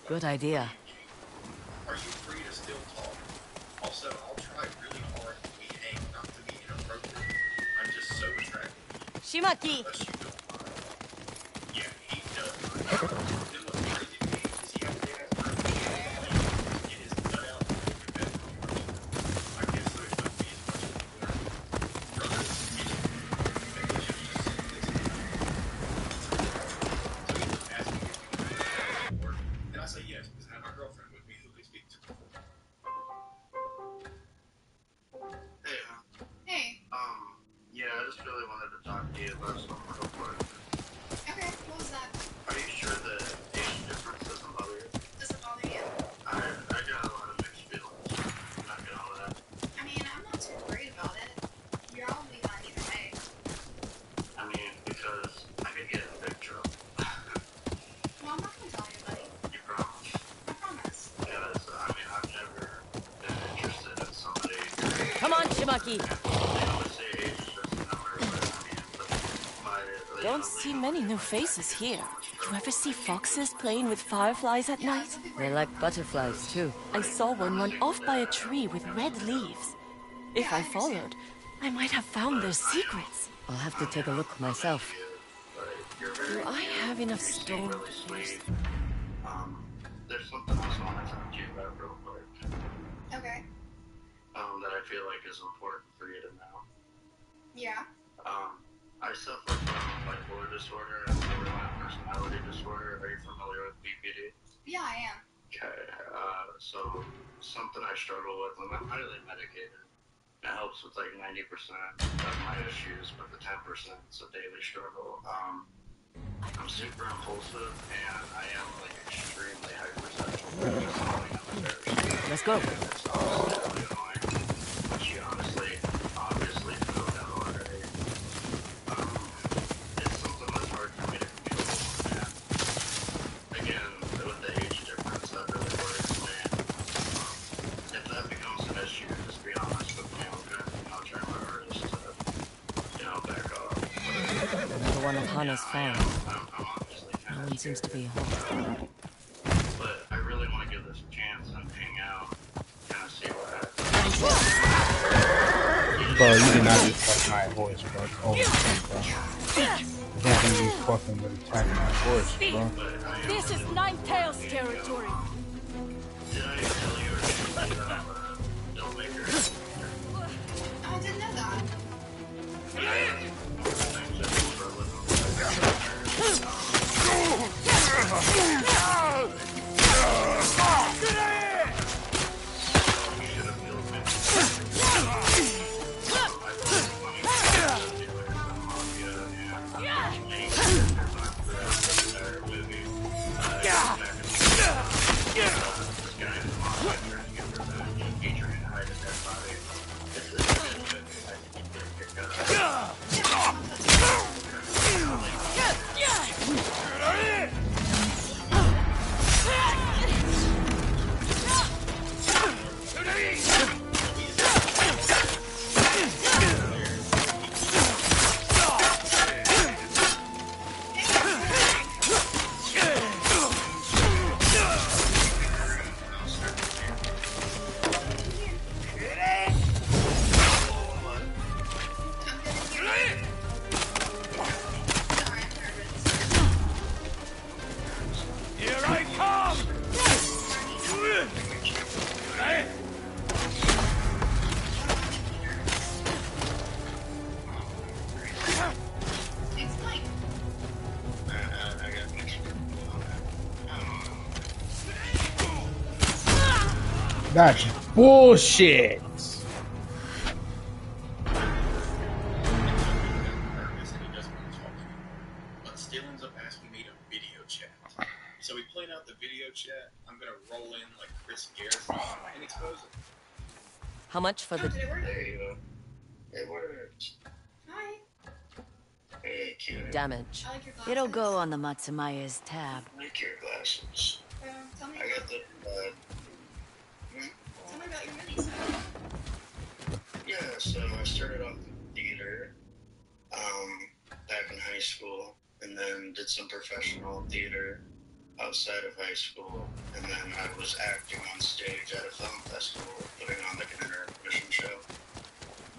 Good idea. Are you free to still talk? Also, I'll try really hard to be hang, not to be inappropriate. I'm just so attracted to Shimaki! you, unless you don't mind. Yeah, he does mind. Then what's crazy to me is he has big ass birthday and get his nut out and go to bed for me. I guess there must be as much as we learn. Brothers, maybe we should just sit this out. So he just asked me if we could do that work, and I say yes, because I have my girlfriend with me who can speak to me. Hey, Hey. yeah, I just really wanted to talk to you about something real quick. Okay, what was that? Are you sure the age difference doesn't bother you? Does it bother you? I got a lot of mixed feelings. I'm not gonna lie. I mean, I'm not too worried about it. You're only fine either way. I mean, because I could get in big trouble. Well, I'm not gonna tell anybody. You promise? I promise. Because, I mean, I've never been interested in somebody. Come on, Shimaki! They always say age is just a number, but I mean, Don't see many new faces here. You ever see foxes playing with fireflies at night? They like butterflies, too. I saw one run off by a tree with red leaves. If I followed, I might have found their secrets. I'll have to take a look myself. Do I have enough stone? really sweet. There's something else I want to talk to you about real quick. Okay. That I feel like is important for you to know. Yeah. I suffer from bipolar disorder and borderline personality disorder. Are you familiar with BPD? Yeah, I am. Okay, so something I struggle with, and I'm highly medicated. It helps with like 90% of my issues, but the 10% is a daily struggle. I'm super impulsive, and I am like extremely hypersexual. Let's go. It's honestly really annoying. She obviously knows that already. It's something that's hard for me to control, and again, with the age difference, that really worries me. If that becomes an issue, just be honest with me, okay? I'll try my hardest to, back off. Another one of Hana's farm. I'm obviously No kind one of seems to scared, be home. but I really want to give this a chance and hang out, kind of see what happens. Bro, you did not just fuck my horse, bro. Oh, bro. I don't think you fucking would attack my horse, bro. This is Nine Tails territory. Did I tell you or did you say that I'm a filmmaker? I didn't know that. That's bullshit. nervous and he doesn't want to talk to me. But still ends up asking me to video chat. So we played out the video chat. I'm gonna roll in like Chris Garrison and expose him. How much for the... Did it work? There you go. It worked. Hi. Hey, cute. damage? I like your glasses. It'll go on the Matsumaya's tab. I like your glasses. Tell me I got the, Tell me about your movies. yeah, so I started off in theater, back in high school, and then did some professional theater outside of high school, And then I was acting on stage at a film festival, putting on like an intermission show.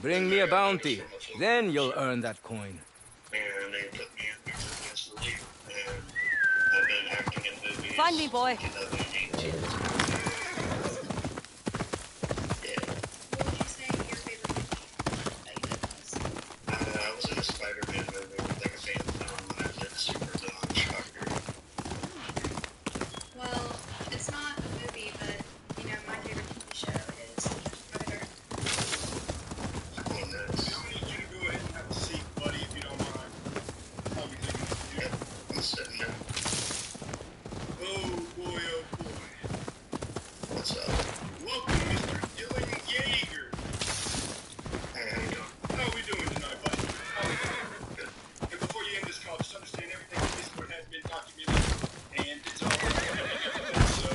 Bring me a bounty, then you'll earn that coin. And they put me against the lead. And I've been acting in movies. Find me, boy. 2018. Yeah. What would you say your favorite movie that you did was? I was in a Spider-Man movie with like a fan film, and I played the super villain Shocker. Well, it's not a movie, but you know, my favorite TV show is Predator. Oh, nice. I'm gonna need you to go ahead and have a seat, buddy, if you don't mind. I'll be taking this view. Yep, I'm sitting down. Oh boy, oh boy. What's up? Welcome, Mr. Dylan Yeager. Hey, how you doing? How are we doing tonight, buddy? How are we doing? Good. And before you end this call, just understand everything in Discord has been documented, and it's all recorded. So,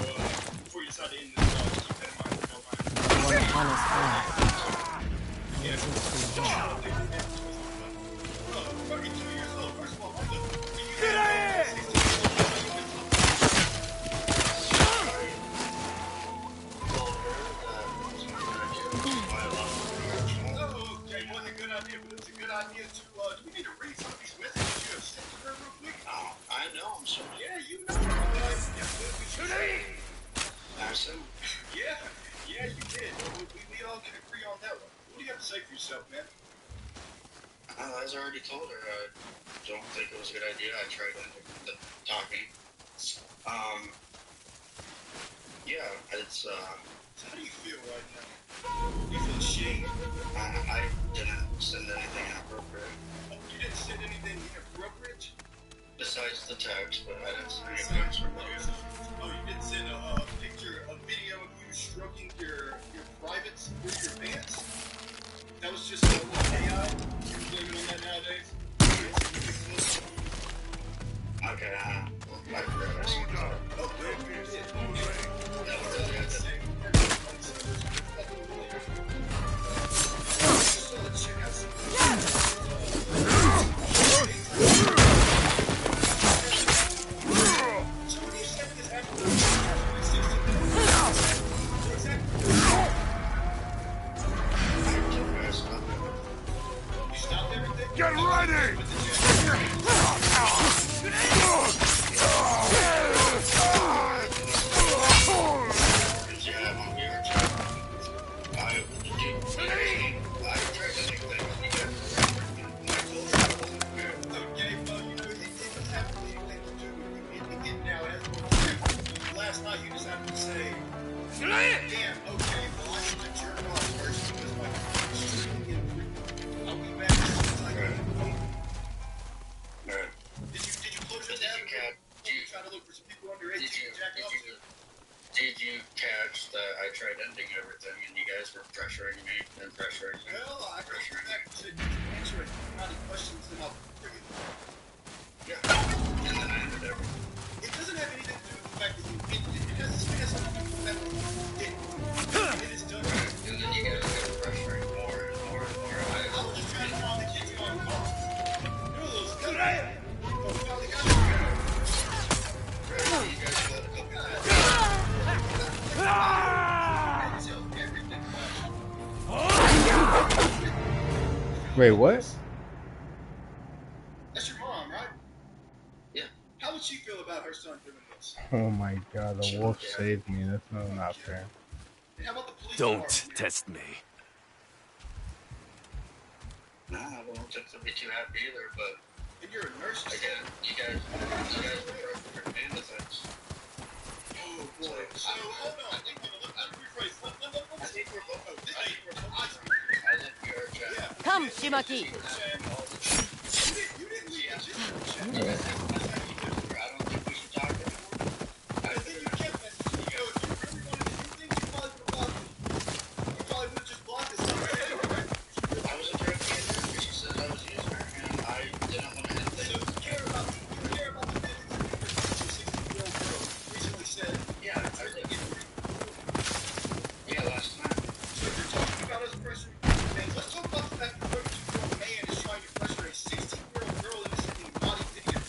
before you decide to end this call, just keep that in mind if you don't mind. One honest man. Yeah. Oh, 32 years old. First of all, get out of here! Oh, okay. Wasn't a good idea, but it's a good idea to, do we need to read some of these messages you have sent to her real quick? Oh, I know him, so Yeah, you know. Yeah, yeah, you did. We all can agree on that one. What do you have to say for yourself, man? As I already told her, I don't think it was a good idea. I tried the talking. Yeah, it's, So how do you feel right now? Do you feel ashamed? I didn't send anything inappropriate Oh, you didn't send anything inappropriate? besides the text, but I didn't send any pics or videos. Oh, you didn't send a picture, a video of you stroking your privates through your pants? That was just a little AI? You're blaming on that nowadays? Okay, I forgot I sent that. Oh, good. You did. No, really, I didn't. So let's check out some. So when you said this happened, you stopped everything? Get ready! Last night you just happened to say, damn, okay, well I need to jerk off first because my streaming and I'll be back as soon as I can. Did you close your tab? Did you try to look for some people under 18 to jack off to? Did you catch that I tried ending everything and you guys were pressuring me and pressuring me? Well, I got you back and said answer any questions and I'll bring it. Yeah. And then I ended everything. It doesn't have anything to do with the fact that you ended it. It has something to do with the fact that you did it. It is done. And then you guys kept pressuring more and more and more. I was just trying to find the kids on the call. You know those guys. But we finally got you. You guys let a couple guys. Until everything crashed. Wait, what? That's your mom, right? Yeah. How would she feel about her son doing this? Oh my god, the wolf saved me. That's not fair. And how about the police Don't department? test me. No, I don't think they'll be too happy either, but And you're a nurse. again, you guys were pressuring me into things. Oh boy. So hold on. Let me rephrase. I think we're both. Oh, this I ain't think for I think we are chatting. Yeah. Come, Shimaki. You didn't leave a chat. I don't think we should talk anymore. I And then you think kept messaging me. Yo, if you really wanted to do things, you probably would have blocked me. You probably would have just blocked this stuff right there, right? I was interrupting her because she said I was using her, and I didn't want to end So things. you care about the feelings of your 16-year-old girl recently said, Yeah, I did. Yeah, last time. so if you're talking about us pressuring man, let's talk about the fact that a 32-year-old man is trying to pressure a 16-year-old girl into sending naughty videos.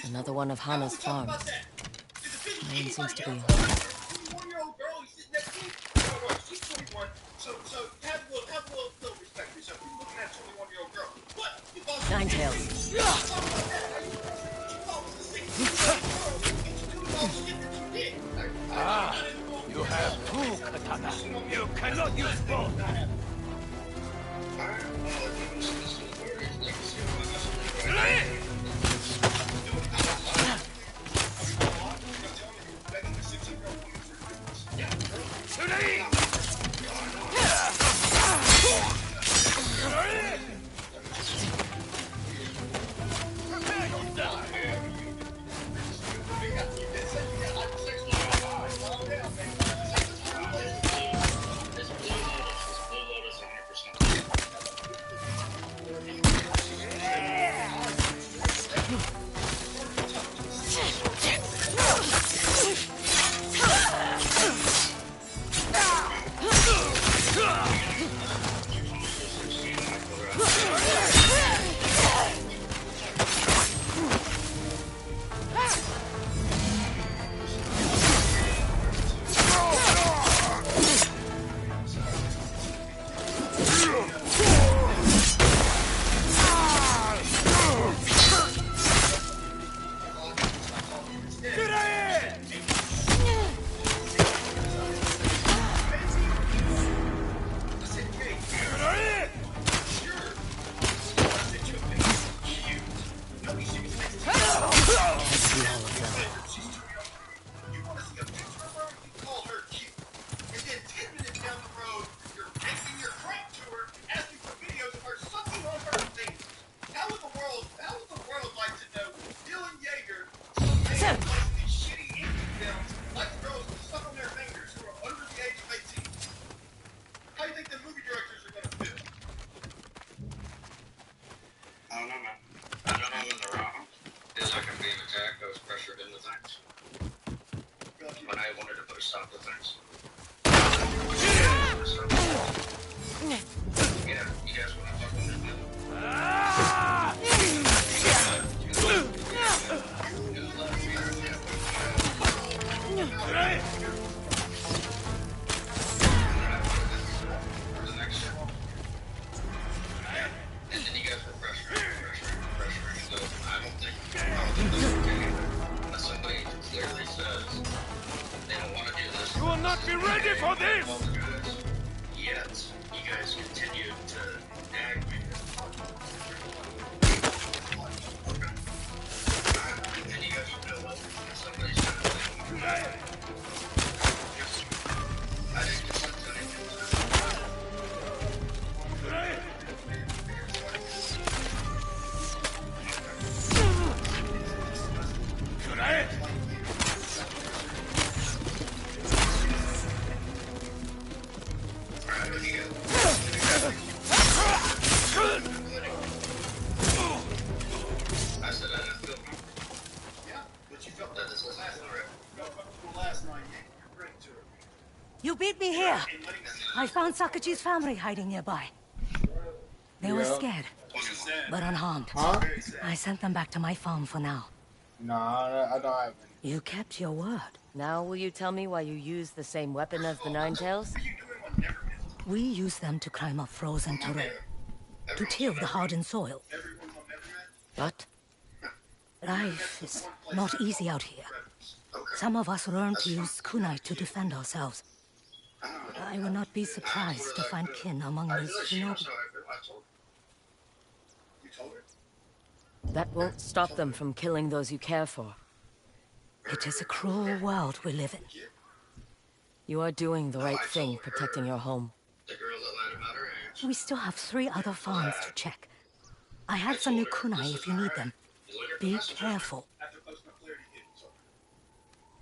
Another one of Hannah's farms. Ryan seems to be... 21-year-old girl, he's sitting next to me. Oh, right, she's 21, so have a little respect for yourself. You're looking at a 21-year-old girl. What? You thought she was Ninetales. You thought it was a 16-year-old girl, and she could've all the shit that you did. You have two katana. You cannot use both. You beat me here. I found Sakachi's family hiding nearby. They were scared, but unharmed. Huh? I sent them back to my farm for now. Nah, I don't have any. You kept your word. Now will you tell me why you use the same weapon as the Ninetales? We use them to climb up frozen terrain, to till the hardened soil. What? Life is not easy out here. Some of us learn to use kunai to defend ourselves. I will not be surprised to find kin among these shinobi. That won't stop them from killing those you care for. It is a cruel world we live in. You are doing the right thing, protecting your home. We still have 3 other farms to check. I have some new kunai if you need them. Be careful.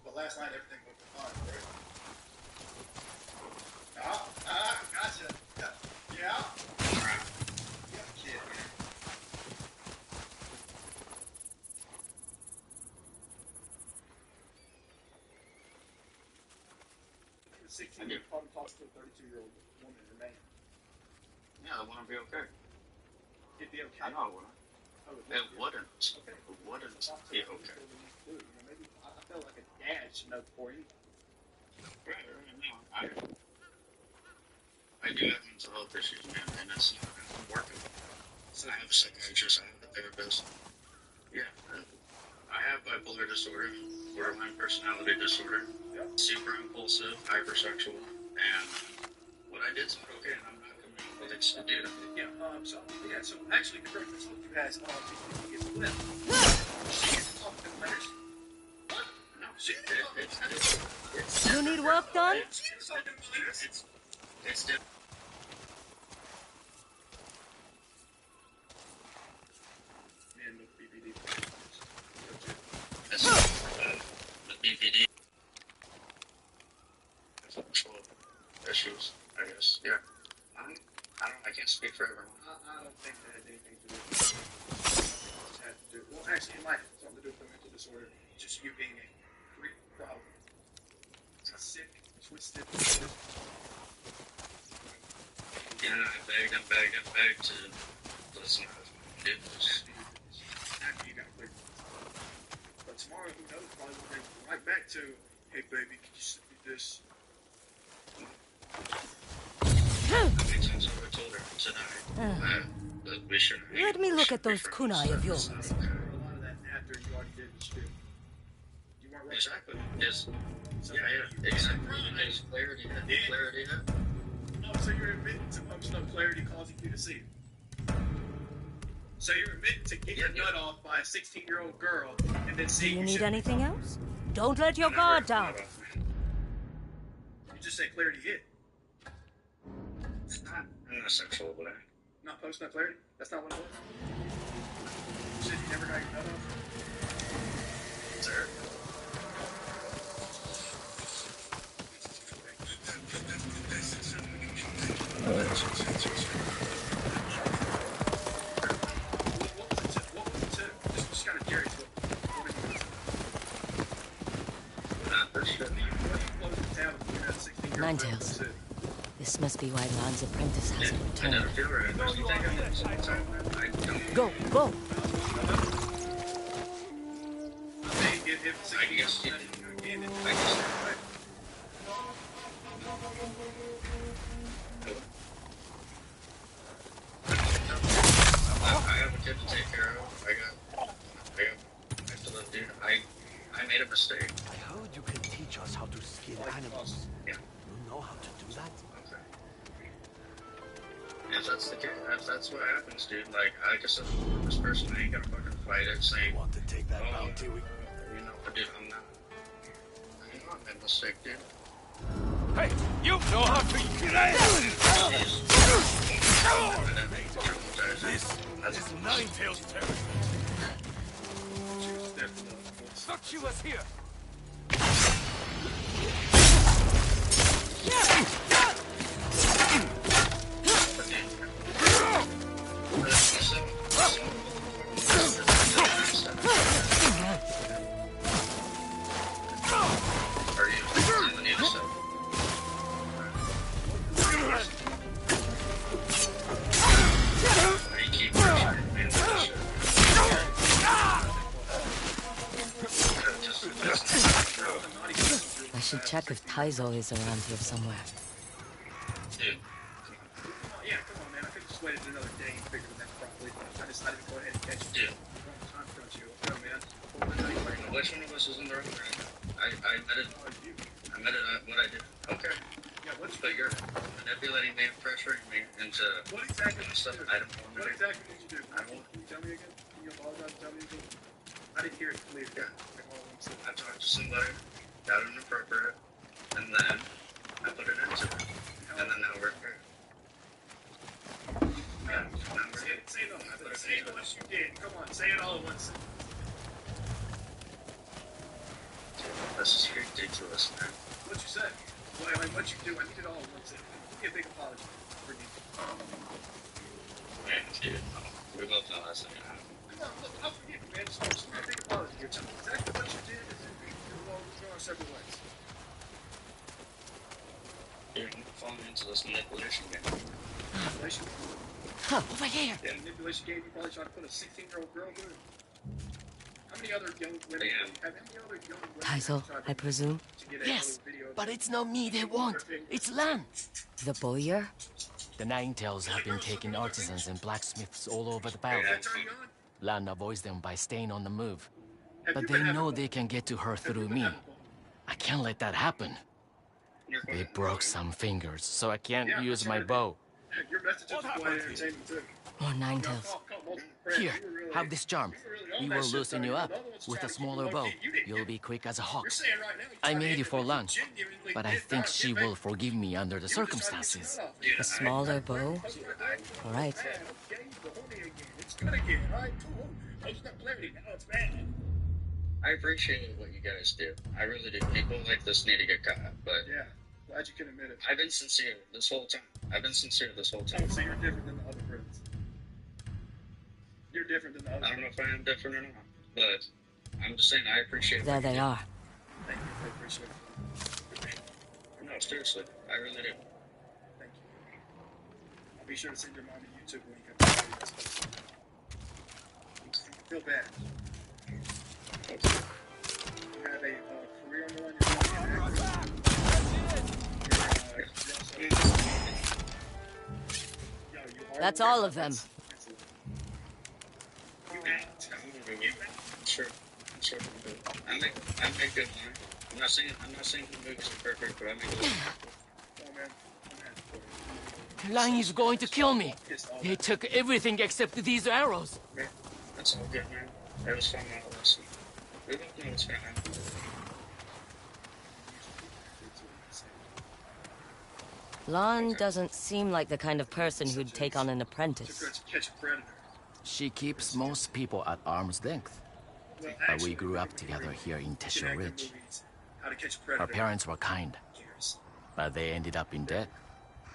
But last night everything went fine, right? Gotcha. Yeah. Yeah, kid. 16, you probably talks to a 32-year-old woman or man. Yeah, I want to be okay. It'd be okay. I know I want to. It wouldn't. It wouldn't. Yeah, okay. Maybe I felt like a dad should know for you. Right, no, I do have mental health issues, man, and it's not working. So I have a psychiatrist, I have a therapist. Yeah, I have bipolar disorder, borderline personality disorder, super impulsive, hypersexual, and what I did is okay, and I'm not committing what it's to do. Yeah, so actually, the girl that's what you guys is with. She gets talking to letters. What? No, it's You need work done? She gets talking to letters. It's different. Man, no BBD. That's the BPD. Control issues, I guess. Yeah. I can't speak for everyone. I don't think that had anything to do with it. It had to do, well, actually, it might have something to do with the mental disorder. Just you being a freak problem. It's a sick, twisted. Yeah, I begged to listen to this. After you got cleared. But tomorrow, who knows, probably we'll bring right back to, hey baby, can you send me this? That makes sense. I told her tonight that we should. Let me look at those kunai of yours. A lot of that after you already did the shit. You weren't right. Exactly. Yes. Yeah, exactly. There's clarity. Clarity. Oh, so you're admitting to functional clarity causing you to see it. So you're admitting to getting your nut off by a 16-year-old girl and then Do seeing you your need shit. anything else? Don't let your guard down. You just say clarity hit. It's not in a sexual way. Not post-nut clarity? That's not what it was? You said you never got your nut off? Sir. What was the tip? Just kind of curious. What is it? What was the town when you had 16-year-old Ninetales. girl? This must be why Lan's apprentice hasn't I never returned. feel right. There's nothing I don't. Go, go! I guess you did. I guess. I have a kid to take care of. I have to live, dude. I made a mistake. I heard you can teach us how to skin animals. Yeah. You know how to do that? Okay. If that's the case, if that's what happens, dude, like, I just said, this person ain't gonna fucking fight it, saying, Want to take that bounty? you know, dude, I'm not that mistake, dude. Hey, you know how to This is Ninetales territory. Thought she was here. Are you the need to stop? I keep pressuring me into this shit. I should check if Taizo is around here somewhere. Dude, Yeah, come on, man. I could have just waited another day and figured it out properly. I decided to go ahead and catch you. dude. Time crunch you. Go, man. Which one of us is in the room right now? I admitted what I did. Okay. Yeah, But you're manipulating me and pressuring me into what exactly did you stuff do? I don't want to What do. exactly did you do? I won't. Can you tell me again? Can you apologize and tell me again? I didn't hear it clear. Yeah. Like all of them said. I talked to somebody, got it inappropriate, and then I put it into it. And then now we're here. Yeah, now we're here. Say it all. I put it Say it into once you did. Come on, say it all at once. This is ridiculous, man. What you said. What you do. I need it all at once. Give me a big apology for me. Man, dude, we both know that's not gonna happen. Come on, look, I'll forgive you, man. Just give me a big apology. You're telling me exactly what you did is we're going several ways. You're falling into this manipulation game. Relation. Over here. Yeah, manipulation game, you probably trying to put a 16-year-old girl through it. How many other young women have any other young women Taizo, I presume. to get a Yes, little video but it's not me they want. It's Lan. The bowyer? The Ninetales have been taking artisans and blacksmiths all over the battlefield. Lan avoids them by staying on the move. But they know they can get to her through me. I can't let that happen. They broke some fingers, so I can't use my bow. Your messages are quite entertaining too. More Ninetales. Here, have this charm. He will loosen you up. With a smaller bow, you'll be quick as a hawk. I made it for Lan, but I think she will forgive me under the circumstances. A smaller bow? All right. It's good again, right? Cool. Let's not play with it. Now it's bad. I appreciate what you guys do. I really do. People like this need to get caught, but Yeah, glad you can admit it. I've been sincere this whole time. I've been sincere this whole time. So you're different than the other friends. You're different than the other I don't know if I am different or not, but I'm just saying I appreciate There what you they do. are. Thank you. I appreciate it. No, seriously, I really do. Thank you. I'll be sure to send your mom a YouTube link after this. Feel bad. You have a career on the line. You're going to be an actor. That's all of them. Sure. I make good money. I'm not saying the movies are perfect, but I make good money. Lan is going to kill me. They took everything except these arrows. Man, that's all good, man. That was fun all this. We don't know what's gonna happen. Lan doesn't seem like the kind of person who'd take on an apprentice. Catch a predator. She keeps most people at arm's length. Well, But we actually, grew up together here in in Tesho acting Ridge. movies, How to Catch a Her Predator. parents were kind, Years. but they ended up in debt.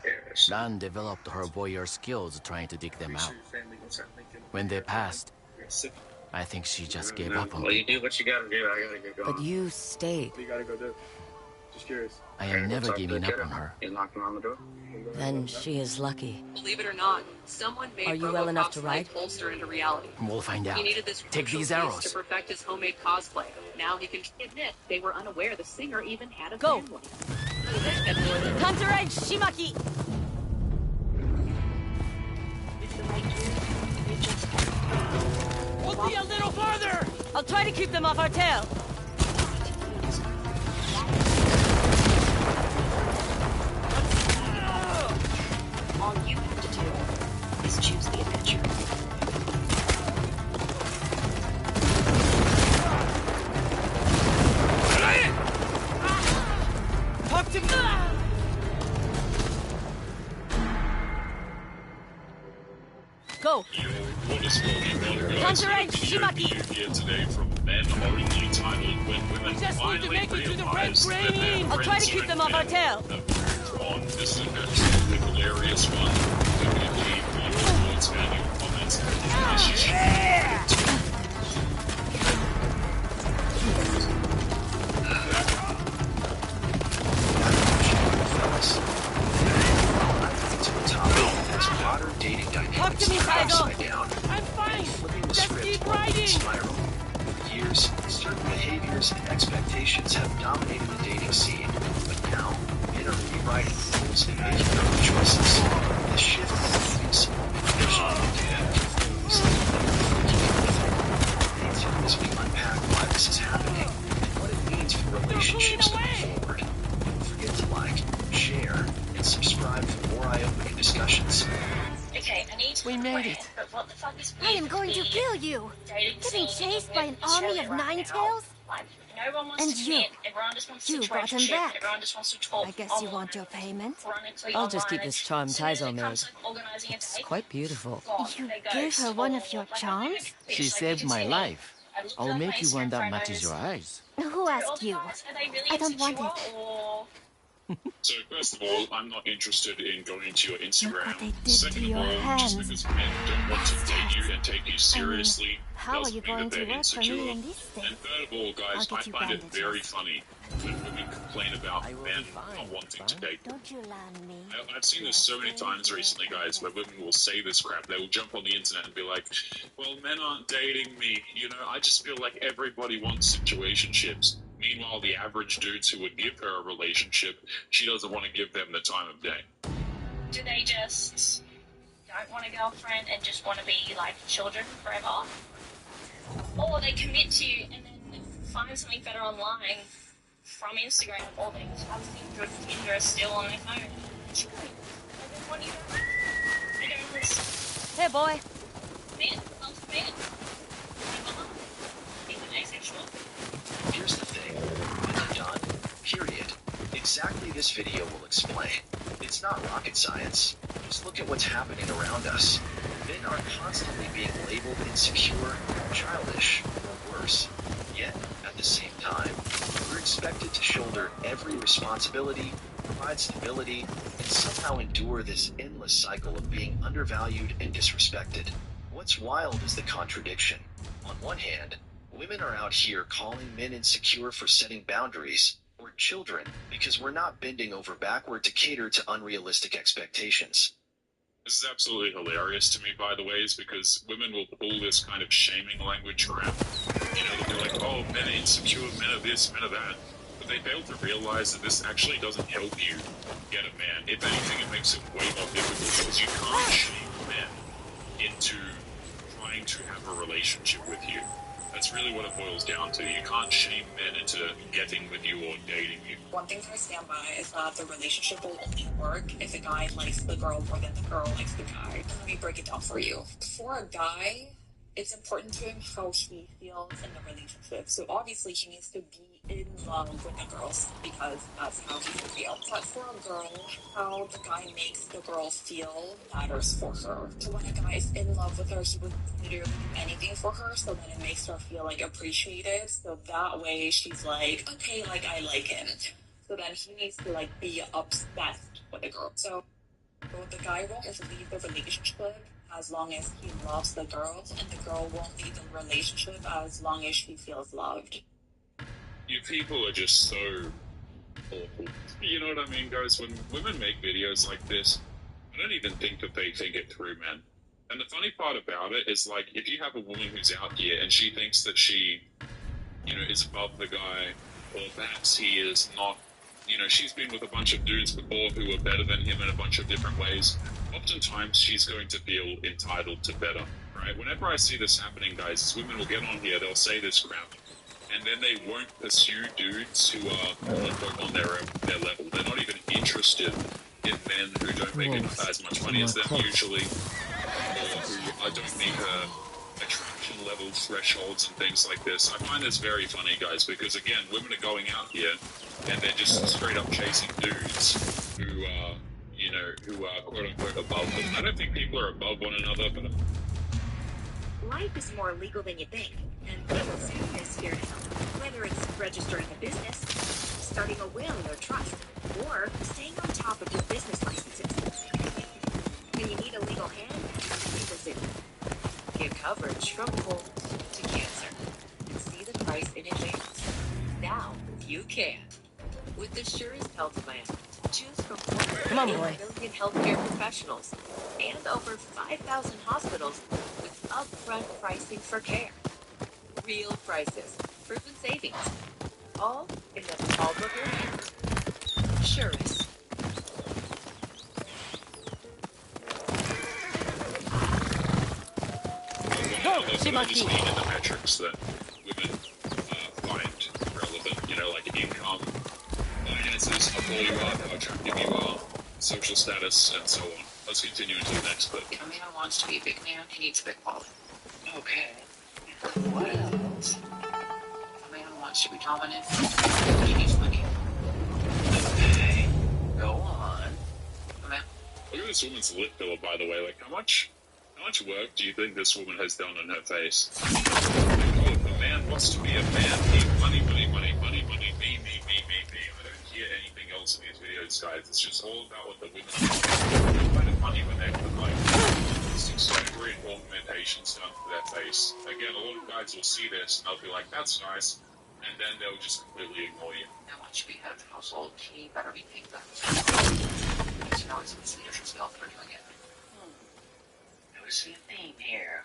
Yes. Lan developed her voyeur skills trying to dig them Make out. sure your family goes out thinking When they passed, you're sick. I think she just gave up on Well, you me. do what you gotta do. I gotta get going. But you stayed. What do you gotta go do? Just curious. I am never giving up on her. He's knocking on the door. Then she is lucky. Believe it or not, someone made Are you well enough RoboCop's to ride? life bolster into reality. We'll find out. He needed this Take crucial these piece arrows. to perfect his homemade cosplay. Now he can admit they were unaware the singer even had a Go. family. Hunter Edge, Shimaki! Hold me a little farther! I'll try to keep them off our tail. All you have to do is choose the adventure. Talk to me! Go! Hunter Edge, Shimaki! Here today from men originally titled When Women Just need to Finally make it to the red Realize That grain. Their I'll try to Friends keep Are them off our Dead tail. have drawn this adventure the hilarious one. WMD will expand your comments and relationship. Modern dating dynamics Talk to me, Taizo. upside down. I'm fine! Flipping the Just script keep on writing! spiral. For years, certain behaviors and expectations have dominated the dating scene, but now men are rewriting the rules and making their own choices. The shift is as we unpack why this is happening and what it means for relationships to move forward. Don't forget to like, share, and subscribe for more eye-opening discussions. Okay, I need to We made it. But what the fuck is I am going to kill you! Getting chased by an army of Ninetales? No one wants And to you. commit. Everyone just wants You to brought him shit. back. Everyone just wants to talk. I guess you want your payment? I'll just keep this charm Taizo made. It's Quite beautiful. You gave her one of your charms? She saved my life. I'll make you one that matches your eyes. Who asked you? I don't want it. So first of all, I'm not interested in going to your Instagram. Look what they did Second to of your all, hands. just because men don't want to date you and take you seriously How are doesn't you mean going that to they're work for me insecure. in this state? And third of all, guys, I'll I get you find it bandages. very funny when women complain about I will men be fine, not wanting to fine. date. Don't you land me? I've seen this so many times recently, guys, where women will say this crap. They will jump on the internet and be like, well, men aren't dating me. You know, I just feel like everybody wants situationships. Meanwhile, the average dudes who would give her a relationship, she doesn't want to give them the time of day. Do they just don't want a girlfriend and just want to be like children forever? Or they commit to you and then find something better online from Instagram, or they have Tinder still on their phone. Surely, I don't want you to. I don't listen. Hey, boy. Men, loves men. Even asexual. Here's the thing. When you're done, period. Exactly this video will explain. It's not rocket science. Just look at what's happening around us. Men are constantly being labeled insecure, childish, or worse. Yet, at the same time, we're expected to shoulder every responsibility, provide stability, and somehow endure this endless cycle of being undervalued and disrespected. What's wild is the contradiction. On one hand, women are out here calling men insecure for setting boundaries, or children, because we're not bending over backward to cater to unrealistic expectations. This is absolutely hilarious to me, by the way, is because women will pull this kind of shaming language crap. You know, they'll be like, oh, men are insecure, men are this, men are that. But they fail to realize that this actually doesn't help you get a man. If anything, it makes it way more difficult because you can't shame men into trying to have a relationship with you. That's really what it boils down to. You can't shame men into getting with you or dating you. One thing I stand by is that the relationship will only work if the guy likes the girl more than the girl likes the guy. Let me break it down for you. For a guy, it's important to him how he feels in the relationship. So obviously he needs to be in love with the girls because that's how he feels. But for a girl, how the guy makes the girl feel matters for her. So when a guy is in love with her, he would literally do anything for her, so then it makes her feel like appreciated. So that way she's like, okay, like I like him. So then he needs to like be obsessed with the girl. So the guy won't leave the relationship as long as he loves the girl, and the girl won't leave the relationship as long as she feels loved. You people are just so awful. You know what I mean, guys? When women make videos like this, I don't even think that they think it through, man. And the funny part about it is, like, if you have a woman who's out here and she thinks that she, you know, is above the guy, or perhaps he is not, you know, she's been with a bunch of dudes before who are better than him in a bunch of different ways, oftentimes she's going to feel entitled to better, right? Whenever I see this happening, guys, women will get on here, they'll say this crap, and then they won't pursue dudes who are quote-unquote on their level. They're not even interested in men who don't make as much money as them usually, or who don't meet her attraction level thresholds and things like this. I find this very funny, guys, because again, women are going out here and they're just straight up chasing dudes who are, you know, who are quote-unquote above them. I don't think people are above one another, but Life is more legal than you think, and Legal Zoom is here to help. Whether it's registering a business, starting a will or trust, or staying on top of your business licenses. When you need a legal hand, Legal Zoom. Get coverage from cold to cancer, and see the price in advance. Now you can. With the Surest Health Plan, choose from 1 million healthcare professionals and over 5,000 hospitals with upfront pricing for care. Real prices, proven savings, all in the palm of your hand. Surest. I just mean in the metrics that women find relevant, you know, like income, finances, how tall you are, how attractive you are, social status, and so on. Let's continue into the next clip. A man wants to be a big man, he needs a big wallet. Okay. What else? A man wants to be dominant, he needs money. Okay. Go on. A man. Look at this woman's lip filler, by the way. Like, how much work do you think this woman has done on her face? Like, oh, if a man wants to be a man, need money, money, money, money, money, me. I don't hear anything else in these videos this, guys. It's just all about what the women do. It's kind of funny when they put like this exaggerated augmentations done to their face. Again, a lot of guys will see this and they'll be like, "That's nice," and then they'll just completely ignore you. Now, once you be head of the household, he better be paying that. Because you know it's his leadership skill for doing it. Noticing a theme here.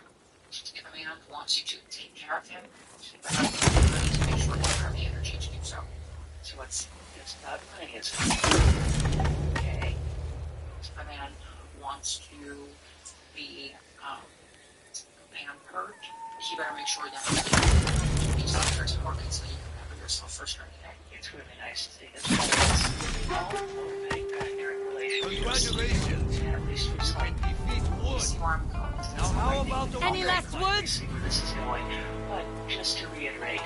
If a man wants you to take care of him, he better make sure you have the energy to do so. So it's about money, is okay. If a man wants to be pampered, he better make sure that he's out there to work so you can pamper yourself first during the day. It's really nice to see this. All motivate partner relationships. Congratulations! At least we saw you see where I'm going. Now how about the any last words? This is going, but just to reiterate.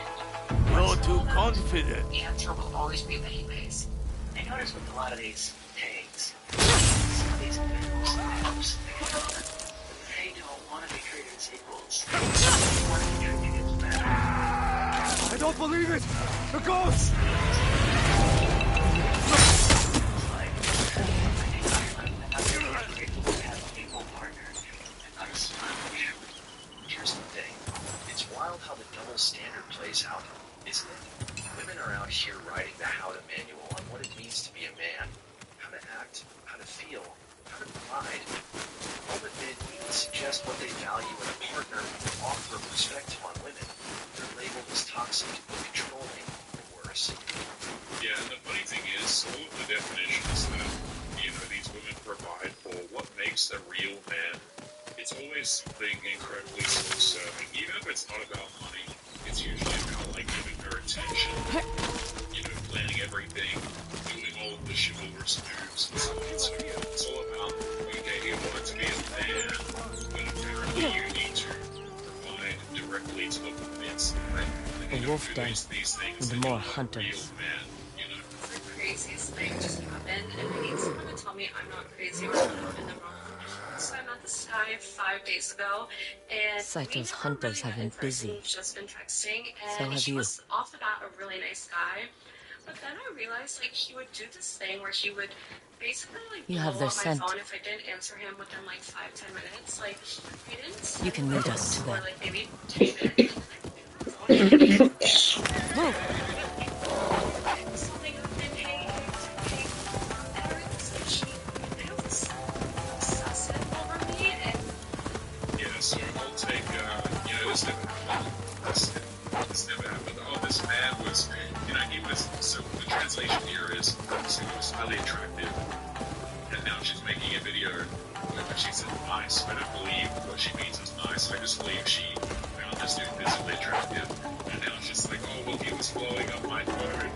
You're too confident. The answer will always be that he pays. I notice with a lot of these tags, some of these individuals, they don't want to be treated as equals. They want to be treated as men. I don't believe it! The ghost! Here's the thing. It's wild how the double standard plays out, isn't it? Women are out here writing the how-to manual on what it means to be a man, how to act, how to feel, how to provide. All that men even suggest what they value in a partner and offer a perspective on women. They're labeled as toxic, controlling, or worse. Yeah, and the funny thing is, all of the definitions that, these women provide for what makes a real man, it's always something incredibly self-serving. Even if it's not about money, it's usually about, like, giving her attention, planning everything, doing all of the chivalrous moves, and so on and so forth. It's all about, okay, you want to be a man, but apparently you need to provide directly to the woman. The wolf does, and the more hunters. The craziest thing just happened, and I need someone to tell me I'm not crazy or I'm in the wrong. So I met this guy 5 days ago, and Saito's hunters have been busy. We've just been texting, So and have he you. was off the bat a really nice guy. But then I realized, like, he would do this thing where he would basically, like, You have blow their up my scent. phone if I didn't answer him within, like, 5-10 minutes. Like, he didn't. You can lead us to for, them. like, maybe 10 minutes. Move. Something happened, hey, and I realized, like, he was obsessive over me, and Yeah, so I'll take, this never happened. This never happened. Oh, this man was, he was, so the translation here is, so he was highly attractive, and now she's making a video where she said nice. I don't believe what she means is nice. I just believe she found this dude physically attractive, and now she's like, oh, well, he was blowing up my phone.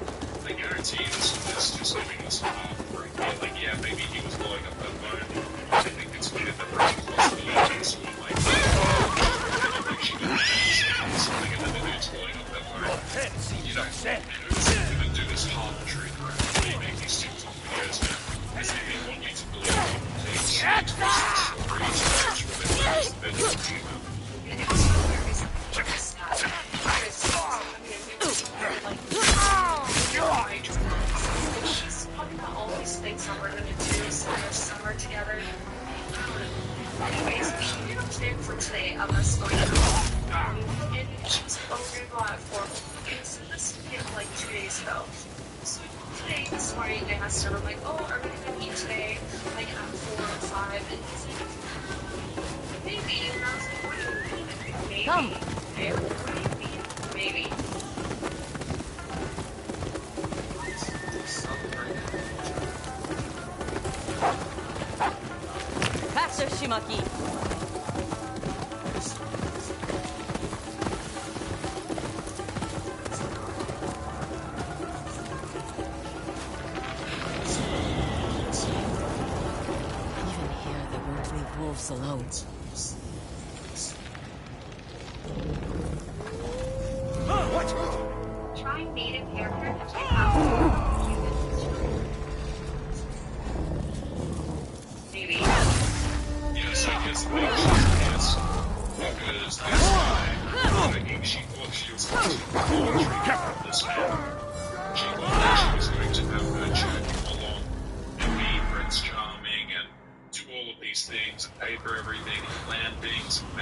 I guarantee this was just giving us a half break. Like, yeah, maybe he was blowing up her phone. I think it's within the range of possibilities, sort of like, she got something and then the dude's blowing up that phone. Women do this hard trick where they make these TikTok videos now, because they want you to believe things. she's talking about all these things that we're gonna do summer together. Anyways, she did a plan for today of us going out. And she was like, oh, we're gonna go out at 4. And so this hit like 2 days ago. So today, this morning, I asked her, I'm like, oh, are we gonna meet today? Like at 4 or 5? And he's like, maybe. And I was like, what do you mean? Maybe. Come. What do you mean? Maybe. Faster, Shimaki! Even here, they won't leave wolves alone.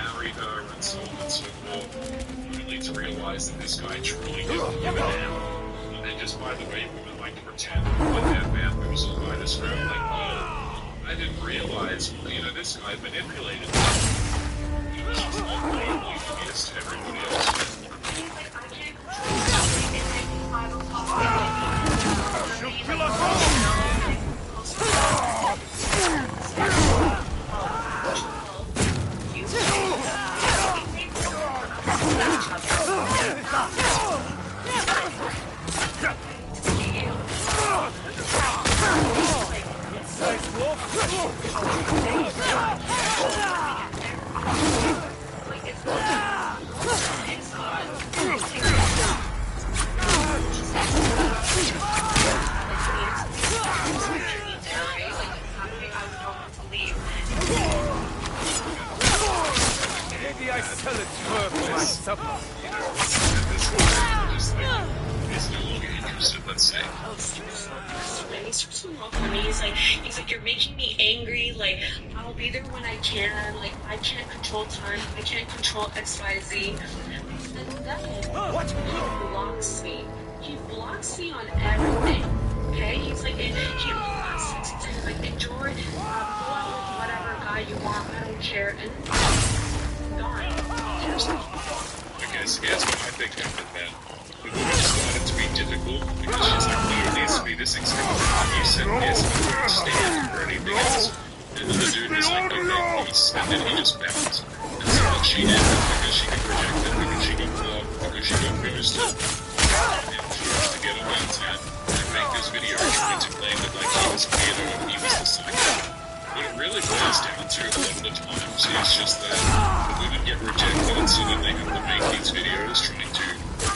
marry her and so on and so forth, only to realize that this guy truly didn't give a damn. And just, by the way, women like to pretend that they're bamboozled by this crap, like, oh, I didn't realize, this guy manipulated me. It's just like blatantly obvious to everybody else. She'll kill us all! Maybe I sell it to her for my supper. It's no longer interested, let's say. He's so funny. He's like, you're making me angry. Like, I'll be there when I can. Like, I can't control time. I can't control X, Y, Z. And then What? He blocks me. He blocks me on everything. Okay? He's like, he blocks me. He's like, enjoy. Go out with whatever guy you want. I don't care. And then gone. Okay, so here's what I think happened then. The woman started to be difficult because she's like, no, it needs to be this exact thing. You said yes, I don't stand for anything else. And then the dude is like, okay, peace. And then he just bounced. And so what she did, because she got rejected, because she got blocked, because she got ghosted, and she has to get on the internet and make this video trying to claim that like he was a weirdo and he was the psycho. What it really boils down to a lot of the times is just that the women get rejected, and so then they have to make these videos trying to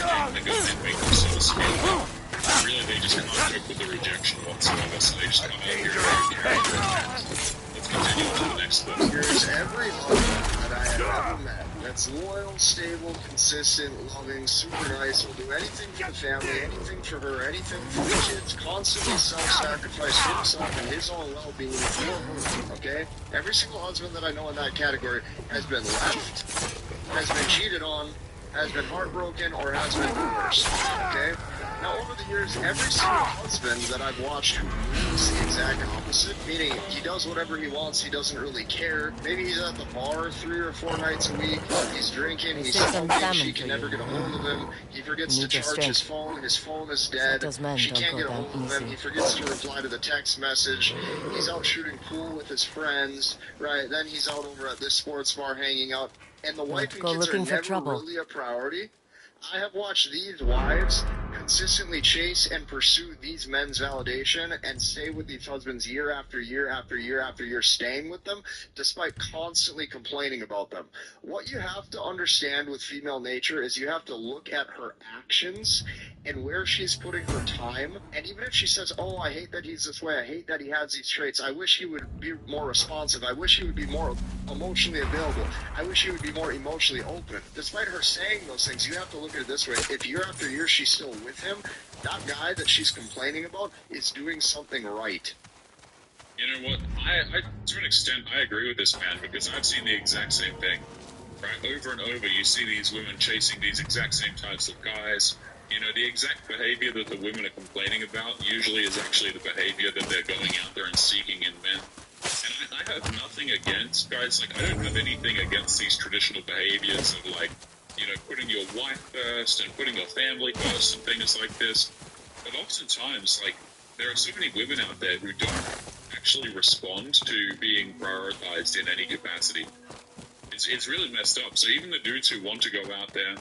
and make themselves feel well. And really, they just can't cope with the rejection whatsoever, so they just come out here and carry their attacks. Let's continue on to the next clip. Here's every husband that I have ever met that's loyal, stable, consistent, loving, super nice, will do anything for the family, anything for her, anything for the kids, constantly self-sacrifice himself and his own well-being for her, okay? Every single husband that I know in that category has been left, has been cheated on, has been heartbroken, or has been divorced, okay? Now, over the years, every single husband that I've watched who is the exact opposite, meaning he does whatever he wants, he doesn't really care. Maybe he's at the bar 3 or 4 nights a week, he's drinking, he's smoking, she can never get a hold of him, he forgets to charge his phone is dead, she can't get a hold of him, he forgets to reply to the text message, he's out shooting pool with his friends, right? Then he's out over at this sports bar hanging out, and the wife and kids are never really a priority. I have watched these wives consistently chase and pursue these men's validation and stay with these husbands year after year after year after year, staying with them despite constantly complaining about them. What you have to understand with female nature is you have to look at her actions and where she's putting her time. And even if she says, oh, I hate that he's this way, I hate that he has these traits, I wish he would be more responsive, I wish he would be more emotionally available, I wish he would be more emotionally open. Despite her saying those things, you have to look at it this way. If year after year she's still with him, that guy that she's complaining about is doing something right. You know what? I to an extent, I agree with this man, because I've seen the exact same thing. Right? Over and over, you see these women chasing these exact same types of guys. You know, the exact behavior that the women are complaining about usually is actually the behavior that they're going out there and seeking in men. And I have nothing against, guys, like, I don't have anything against these traditional behaviors of, like, you know, putting your wife first and putting your family first and things like this. But oftentimes, like, there are so many women out there who don't actually respond to being prioritized in any capacity. It's really messed up. So even the dudes who want to go out there,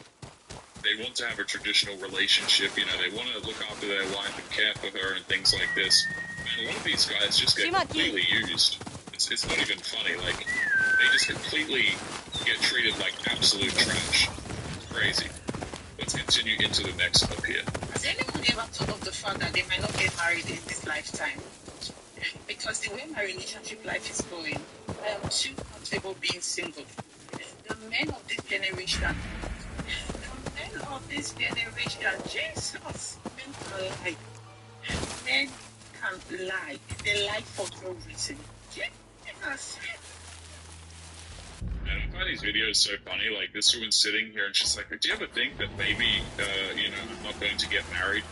they want to have a traditional relationship, you know, they want to look after their wife and care for her and things like this. And a lot of these guys just get completely used. It's not even funny. Like, they just completely get treated like absolute trash. It's crazy. Let's continue into the next clip here. Has anyone ever thought of the fact that they might not get married in this lifetime? Because the way my relationship life is going, I am too comfortable being single. The men of this generation, Jesus, men can lie. Men can lie. They lie for no reason. Jesus. And if I find these videos so funny. Like, this woman's sitting here and she's like, do you ever think that maybe, you know, I'm not going to get married?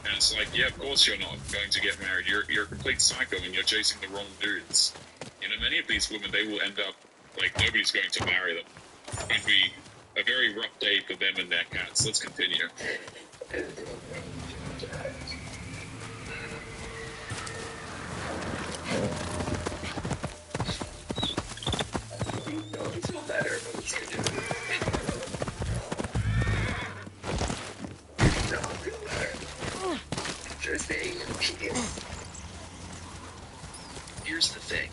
And it's like, yeah, of course you're not going to get married. You're a complete psycho and you're chasing the wrong dudes. You know, many of these women, they will end up, like, nobody's going to marry them. It'd be a very rough day for them and their cats. Let's continue. Don't better, but it's gonna do it. Don't feel better. Just staying in peace. Here's the thing.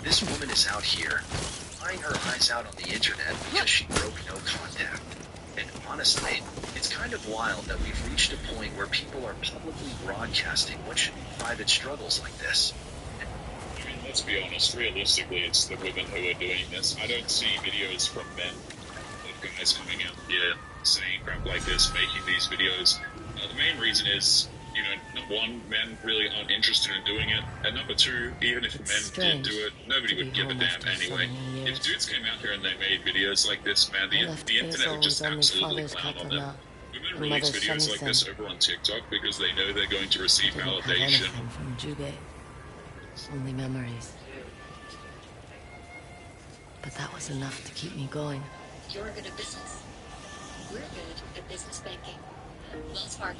This woman is out here, crying her eyes out on the internet because she broke no contact. And honestly, it's kind of wild that we've reached a point where people are publicly broadcasting what should be private struggles like this. I mean, let's be honest, realistically, it's the women who are doing this. I don't see videos from men of guys coming out here saying crap like this, making these videos. The main reason is, you know, number one, men really aren't interested in doing it, and number two, even if men did do it, nobody would give a damn anyway. If dudes came out here and they made videos like this, man, the internet would just absolutely clown on them. Women release videos like this over on TikTok because they know they're going to receive validation. From Jubei. Only memories. But that was enough to keep me going. You're good at business. We're good at business banking. Wells Fargo.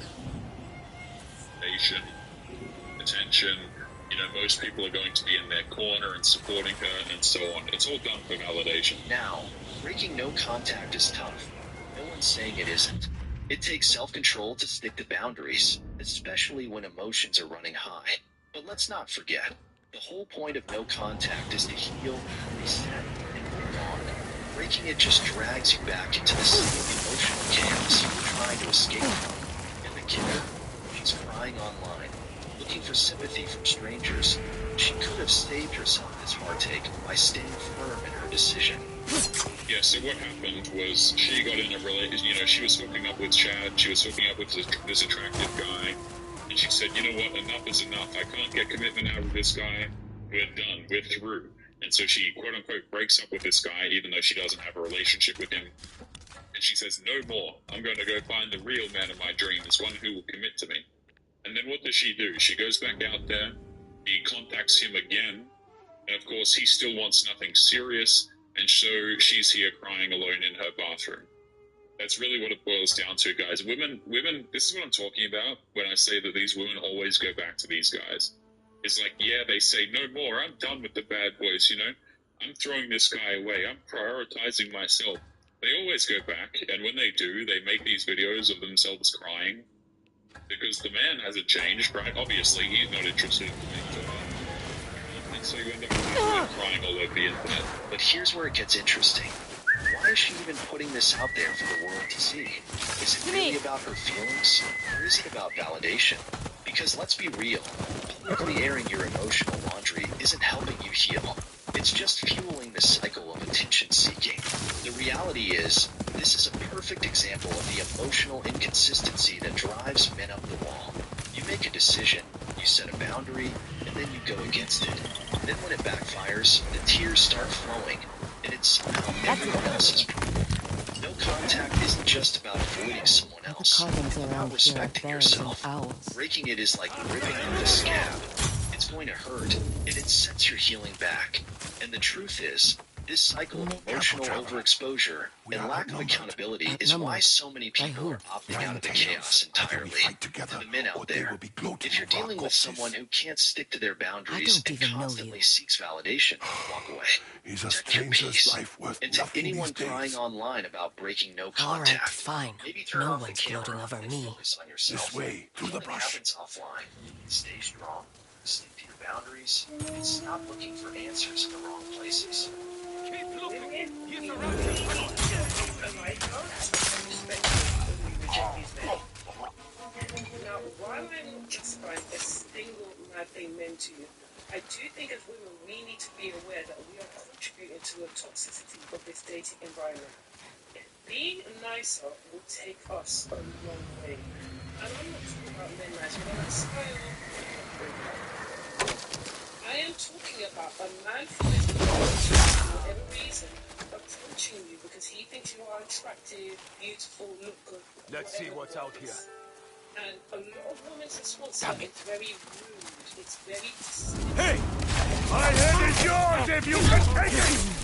Attention, you know, most people are going to be in their corner and supporting her and so on. It's all done for validation. Now, breaking no contact is tough. No one's saying it isn't. It takes self-control to stick to boundaries, especially when emotions are running high. But let's not forget, the whole point of no contact is to heal, reset, and move on. Breaking it just drags you back into the same emotional chaos you're trying to escape from. And the killer? She's crying online, looking for sympathy from strangers. She could have saved herself this heartache by staying firm in her decision. Yeah, so what happened was she got in a relationship, you know, she was hooking up with Chad, she was hooking up with this attractive guy, and she said, you know what, enough is enough, I can't get commitment out of this guy, we're done, we're through. And so she, quote-unquote, breaks up with this guy, even though she doesn't have a relationship with him. And she says, no more, I'm going to go find the real man of my dreams, one who will commit to me. And then what does she do? She goes back out there, he contacts him again, and of course he still wants nothing serious, and so she's here crying alone in her bathroom. That's really what it boils down to, guys. Women, this is what I'm talking about when I say that these women always go back to these guys. It's like, yeah, they say, no more, I'm done with the bad boys, you know? I'm throwing this guy away, I'm prioritizing myself. They always go back, and when they do, they make these videos of themselves crying. Because the man hasn't changed, right? Obviously, he's not interested in doing that. So you end up crying all over the internet. But here's where it gets interesting. Why is she even putting this out there for the world to see? Is it really about her feelings, or is it about validation? Because let's be real, publicly airing your emotional laundry isn't helping you heal. It's just fueling the cycle of attention seeking. The reality is, this is a perfect example of the emotional inconsistency that drives men up the wall. You make a decision, you set a boundary, and then you go against it. Then when it backfires, the tears start flowing, and it's somehow everyone else's problem. No contact isn't just about avoiding someone else. It's about respecting yourself. Breaking it is like ripping out a scab. It's going to hurt, and it sets your healing back. And the truth is, this cycle of emotional overexposure and lack of accountability is why so many people are opting out of the chaos entirely. To the men out there, if you're dealing with someone who can't stick to their boundaries and constantly seeks validation, walk away. Protect your peace. And to anyone crying online about breaking no contact, maybe turn off the camera and focus on yourself. Healing happens offline. Stay strong. Stick to your boundaries and stop looking for answers in the wrong places. Now, while I'm not justifying a single bad thing meant to you, I do think as women we need to be aware that we are contributing to the toxicity of this dating environment. Being nicer will take us a long way. And I'm not talking about men nice, you know, like style. I am talking about a man who is for whatever reason approaching approaching you because he thinks you are attractive, beautiful, look good. Let's see what's out here. And a lot of women's response are it's very rude. It's very Hey! My head is yours if you can take it!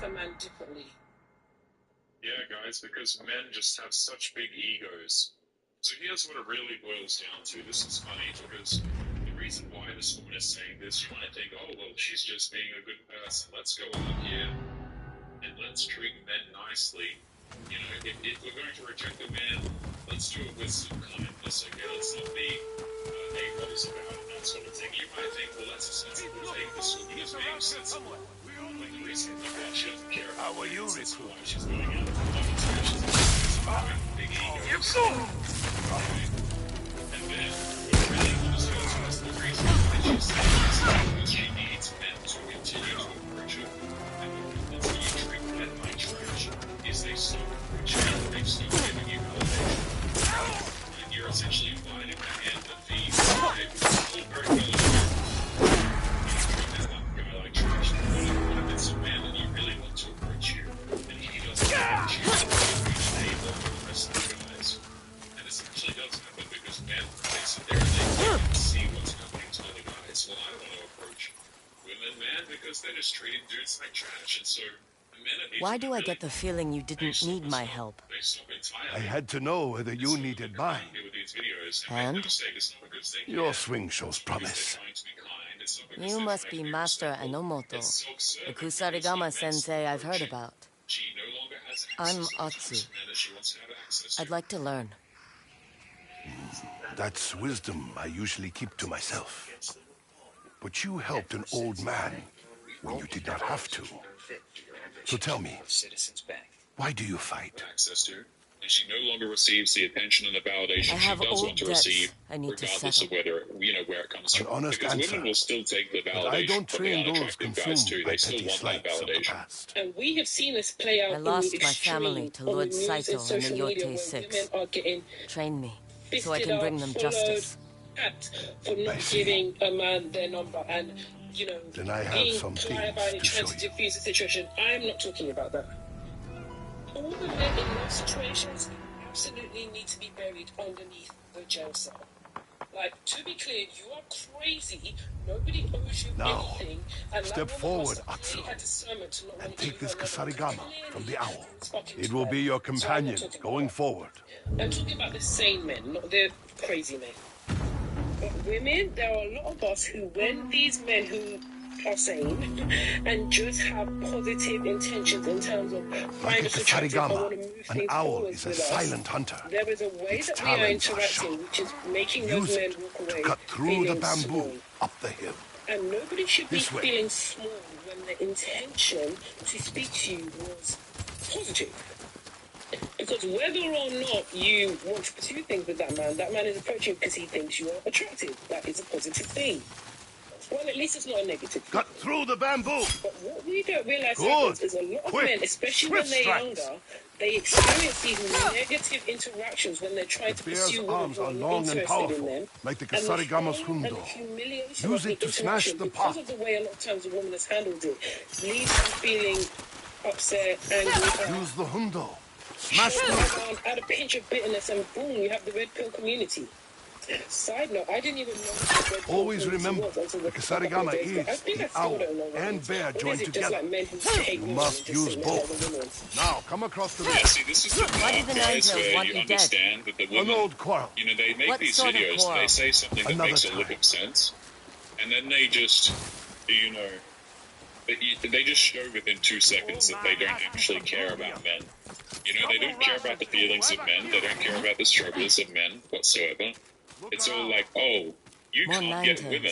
A man differently. Yeah, guys, because men just have such big egos. So here's what it really boils down to. This is funny because the reason why this woman is saying this, you might think, oh, well, she's just being a good person. Let's go out here and let's treat men nicely. You know, if we're going to reject a man, let's do it with some kindness, okay? Let's not be a-holes about it, that sort of thing. You might think, well, that's a sensible thing. This woman is being sensible. Like recently, she doesn't care about How are you, that's why she's going out of the box. She's big ego. And then, really, just goes to the reason that she's saying this is because she needs men to continue to approach her. And so you treat men like trash. Is they stop approaching you, they stop giving you validation. And you're essentially inviting the hand of these. All very well. It's a man that you really want to approach you, and he doesn't approach you, they love the rest of the guys. And this actually does happen because men, they sit there and they can see what's happening to other guys. Well, I don't want to approach women, man, because they're just treating dudes like trash, and so the men at Why do I get the feeling you didn't need my help? they stop entirely. I had to know whether you needed mine. With these videos, And? make no mistake, it's not because they Your care. swing shows promise. They're trying to be kind. It's not because You they must find be you Master simple. Enomoto, It's self-serving. the Kusarigama sensei I've heard about. She no longer has I'm access to the Atsu. types of men that she wants to have access to. I'd like to learn. That's wisdom I usually keep to myself. But you helped an old man when you did not have to. So tell me, Citizens Bank. why do you fight? Access to, and she no longer receives the attention and the validation I she have does old want to debts receive, I need to regardless of settle. whether where it comes An from. honest Because answer. women will still take the But validation I don't from the train those unattractive guys consumed too. by They still petty want that slights of the validation. past. And we have seen this play out I lost in the my extreme family to on the Lord news Saito and social and the media Yote where 6. women are getting Train me, so I fisted can bring up, them followed, justice. at for I not see. giving a man their number and, you know, Then I have being some polite things about it, to trying show to you. diffuse the situation. I'm not talking about that. All the men in those situations absolutely need to be buried underneath the jail cell. Like, to be clear, you are crazy. Nobody owes you Now, anything. And step that woman must forward, have Atsu, really had discernment to not and want to take give this her number. Kusarigama from the owl. It's fucking It will be your bad. So I'm not companion talking going about forward. that. I'm talking about the sane men, not the crazy men. But women, there are a lot of us who, when these men who are sane and just have positive intentions in terms of Like find a us attractive, I want to Kusarigama, move an things owl forward is a with us. silent hunter. There is a way Its that we are talents are interacting, sharp. which is making those Use men it walk to away cut through the feeling bamboo small. up the hill. And nobody should be This way. feeling small when the intention to speak to you was positive. Because whether or not you want to pursue things with that man is approaching you because he thinks you are attractive. That is a positive thing. Well, at least it's not a negative thing. Cut through the bamboo! But what we don't realize Good. happens is a lot of Quick. men, especially Swift when they're strikes. younger, they experience these negative interactions when they're trying to Bear's pursue women arms who are are not long and interested in powerful, them. like the And the Kusarigama's harm and the hundo. humiliation Use of it to smash interaction, the because pot. of the way a lot of times a woman has handled it, leaves them feeling upset, angry. Use the hundo. Smash Shut through. down, add a pinch of bitterness, and boom, you have the red pill community. Side note, I didn't even know what the red pill Always community remember, was until the Kusarigama days ago. I is think I the still owl don't know what it and is. bear Or is joined it just together. like men who take You women must and just use say men are the both. women? Now, come across the Yeah, river. see, this is the Why part, do the guys, Ninetales where want you me dead? understand that the An women, old quarrel. you know, they make What these sort of videos, quarrel? they say something that Another makes a lick time. of sense, and then they just, you know, they just show within 2 seconds that they don't actually care about men. You know, they don't care about the feelings of men, they don't care about the struggles of men whatsoever. It's all like, oh, you More can't get Ninetales. women.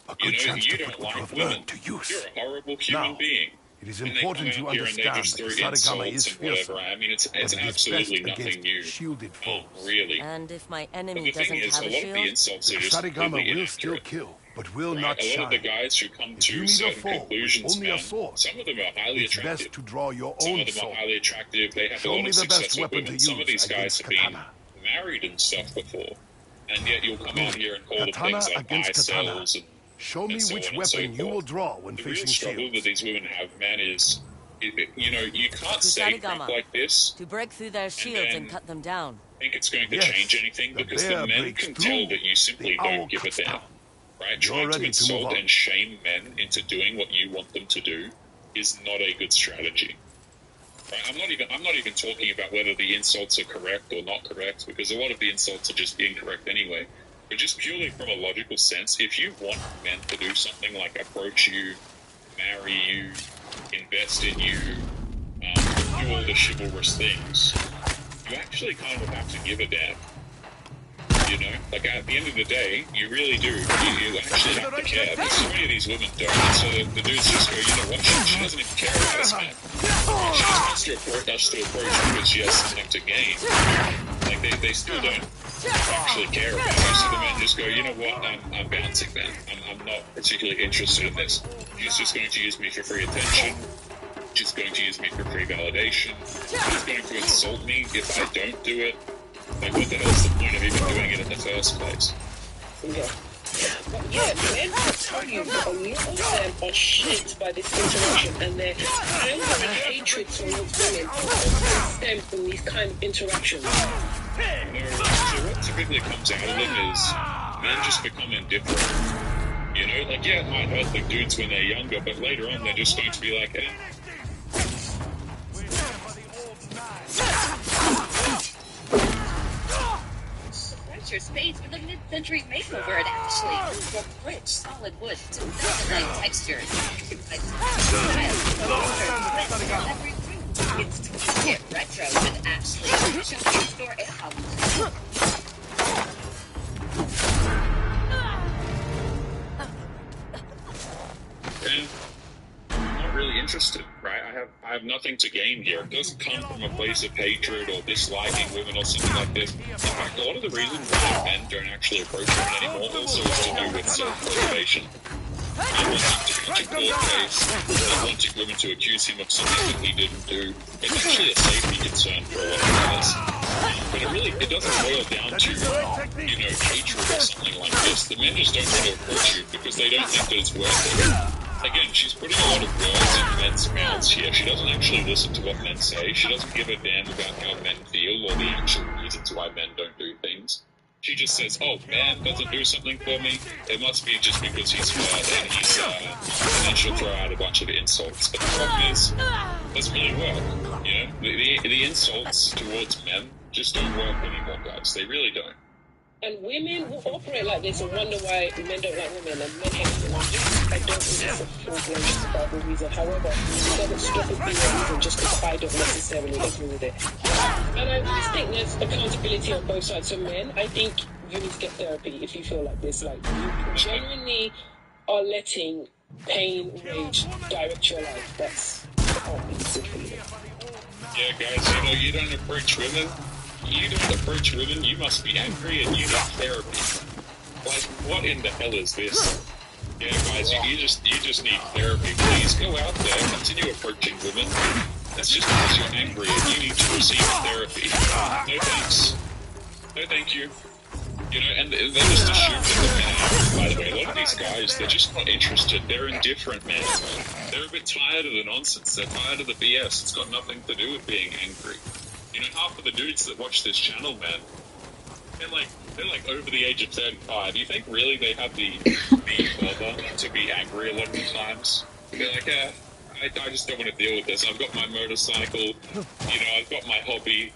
A You good know, chance you to don't put what you like have women. learned to use. You're a horrible human Now, being. It is And they important come you out here and they understand just that throw Kusarigama insults is and fearsome, whatever. I mean, it's but it is best absolutely nothing against new. shielded foes. Really. And if my But enemy the thing doesn't is, have a a lot of the shield, insults are just Kusarigama completely will still inaccurate. kill, but will Right? not A lot of the shine. guys who come If you to meet a certain foe with conclusions, only a man, sword, some of them are highly it's attractive. best to draw your Some own of them sword. are highly attractive. They have Show a lot me of the best success with weapon to women. Some of use these guys against have been katana. married and stuff before, and yet you'll come out here and call them Katana things like against katana. cells and Show me and so which on and so weapon you forth. will draw when The real facing struggle shields. that these women have, man, is you know, you can't say crap Kusarigama. like this. To break through their shields and then cut them down. Think it's going to Yes, change anything the because bear the men breaks can through, tell that you simply the owl don't give a cuts damn. down. Right? You're Trying to ready to move insult on. and shame men into doing what you want them to do is not a good strategy. Right? I'm not even talking about whether the insults are correct or not correct, because a lot of the insults are just incorrect anyway. But just purely from a logical sense, if you want men to do something like approach you, marry you, invest in you, do all the chivalrous things, you actually kind of have to give a damn. You know, like at the end of the day, you really do. You actually have to care. Because so many of these women don't. And so the dudes just go, you know what? She doesn't even care about us, man. She just wants to approach us because she has something to gain. Like they still don't actually care about us. So the men just go, you know what? I'm bouncing, man. I'm not particularly interested in this. She's just going to use me for free attention. She's going to use me for free validation. She's going to insult me if I don't do it. Like, what the hell's the point of even doing it in the first place? Yeah. But yeah, men will tell you that a lot of them are shaped by this interaction, and their anger and hatred towards women often stem from these kind of interactions. So what typically comes out of them is men just become indifferent. You know, like, yeah, it might hurt the dudes when they're younger, but later on they're just going to be like, eh. Your space with a mid-century makeover at Ashley. From rich, solid wood to velvet-like textures. Every room gets to get retro with Ashley. Show your store and I'm not really interested, right? I have nothing to gain here. It doesn't come from a place of hatred or disliking women or something like this. In fact, a lot of the reasons why men don't actually approach women anymore also has to do with self-preservation. Men wanting to catch a court case, men wanting women to accuse him of something that he didn't do. It's actually a safety concern for a lot of guys. But it doesn't boil down to, you know, hatred or something like this. The men just don't want to approach you because they don't think that it's worth it. Again, she's putting a lot of words in men's mouths here. She doesn't actually listen to what men say. She doesn't give a damn about how men feel or the actual reasons why men don't do things. She just says, oh, man doesn't do something for me. It must be just because he's fat and he's, and then she'll throw out a bunch of insults. But the problem is, it doesn't really work. You know, the insults towards men just don't work anymore, guys. They really don't. And women will operate like this and wonder why men don't like women and men hate women. I don't think that's a full-blown justifiable reason. However, it doesn't stop it being a reason just because I don't necessarily agree with it. And I just think there's accountability on both sides. So men, I think you need to get therapy if you feel like this. Like, you genuinely are letting pain, rage direct your life. That's not good for you. Yeah, guys, you know, you don't approach women. You don't approach women, you must be angry and you need therapy. Like, what in the hell is this? Yeah, guys, you just need therapy. Please go out there, continue approaching women. That's just because you're angry and you need to receive therapy. No thanks. No thank you. You know, and they're just assuming that men are angry, by the way. A lot of these guys, they're just not interested. They're indifferent, man. They're a bit tired of the nonsense. They're tired of the BS. It's got nothing to do with being angry. You know, half of the dudes that watch this channel, man, they're like over the age of 35. You think really they have the bother to be angry a lot of the times? They're like, yeah, I just don't want to deal with this. I've got my motorcycle, you know, I've got my hobby.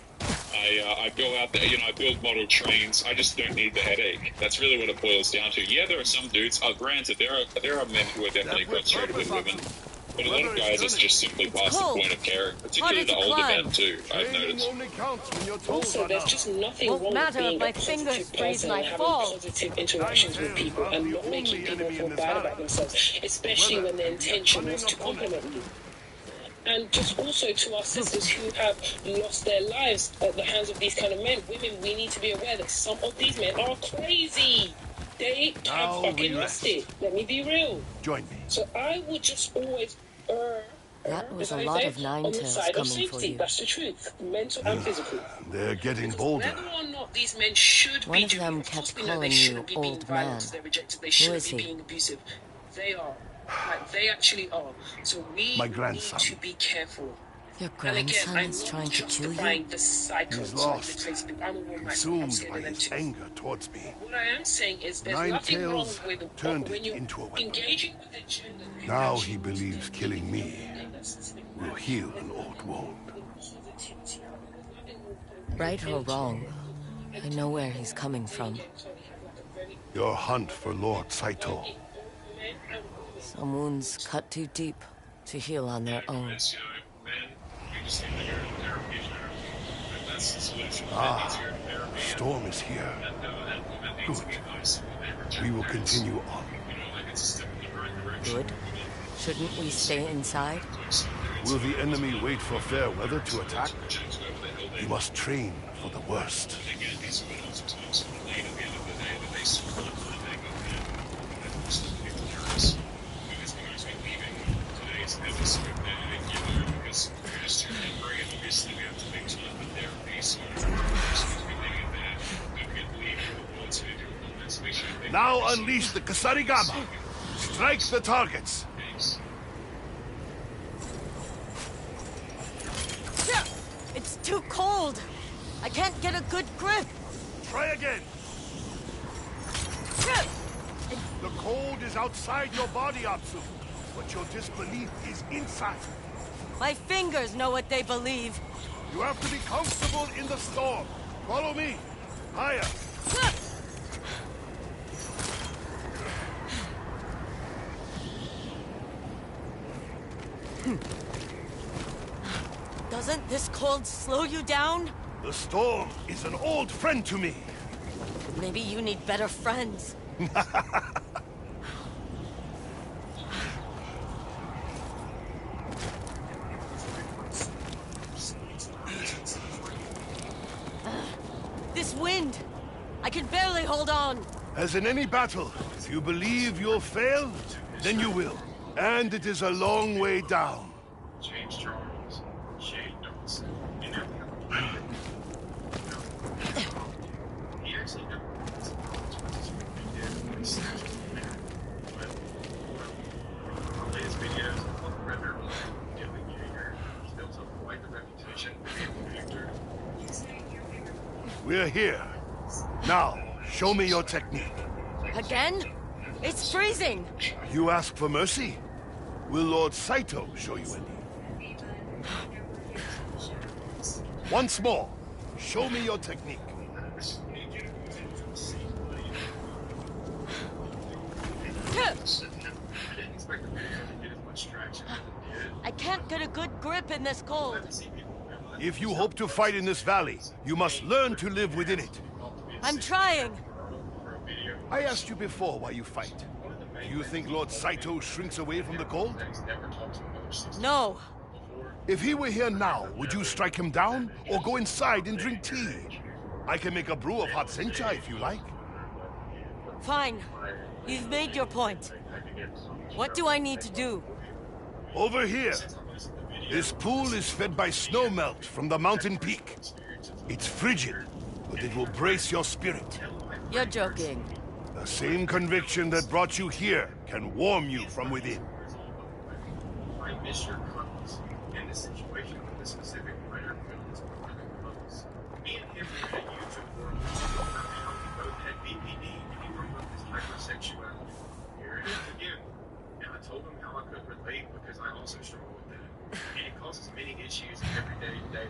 I go out there, you know, I build model trains. I just don't need the headache. That's really what it boils down to. Yeah, there are some dudes. Granted, there are men who are definitely frustrated with women. But a lot of guys is just simply past the point of caring, particularly the older men too, I've noticed. Also, there's just nothing wrong with being a positive person and having positive interactions with people and not making people feel bad about themselves, especially when their intention was to compliment you. And just also to our sisters who have lost their lives at the hands of these kind of men, women, we need to be aware that some of these men are crazy. They have fucking lost it. Let me be real. Join me. So I would just always err That was a Because lot they're of Nine on the Tails side of coming for safety. you. That's the truth, mental and physical. They're getting Because bolder. whether or not these men should One be of doing, them of course kept we know they calling shouldn't you be being old violent man. to their rejected. They Who shouldn't is be he? being abusive. They are. Like, they actually are. So we My need grandson. to be careful. Your And again, grandson I'm is not trying to kill justifying you? the psycho He's side, lost, the crazy people. I'm a woman myself. I'm consumed scared by of them his too. anger towards me. What I am saying is there's Nine nothing wrong Tails with turned when it you're into a weapon. engaging with the gender. Now he believes killing me will heal an old wound. Right or wrong, I know where he's coming from. Your hunt for Lord Saito. Some wounds cut too deep to heal on their own. Ah, storm is here. Good. We will continue on. Good. Shouldn't we stay inside? Will the enemy wait for fair weather to attack? We must train for the worst. Now unleash the Kasarigama. Strike the targets. It's too cold. I can't get a good grip. Try again. The cold is outside your body, Atsu, but your disbelief is inside. My fingers know what they believe. You have to be comfortable in the storm. Follow me. Higher. Doesn't this cold slow you down? The storm is an old friend to me. Maybe you need better friends. This wind! I can barely hold on. As in any battle, if you believe you'll fail, then you will. And it is a long way down. James Charles, Shane Dawson, and he actually never wants to participate in it. He snatched it there. But one of the latest videos on the Red River, Dylan Yeager, he's built up quite the reputation for being an actor. We're here. Now, show me your technique. Again? It's freezing. You ask for mercy? Will Lord Saito show you any? Once more, show me your technique. I can't get a good grip in this cold. If you hope to fight in this valley, you must learn to live within it. I'm trying. I asked you before why you fight. Do you think Lord Saito shrinks away from the cold? No. If he were here now, would you strike him down or go inside and drink tea? I can make a brew of hot sencha if you like. Fine. You've made your point. What do I need to do? Over here. This pool is fed by snow melt from the mountain peak. It's frigid, but it will brace your spirit. You're joking. The same conviction that brought you here can warm you from within. I miss your comments and the situation with the specific writer films for living clothes. Me and him were in a YouTube forum about how we both had BPD and he broke up his hypersexuality. Here it is again. And I told him how I could relate because I also struggle with that. And it causes many issues in everyday life.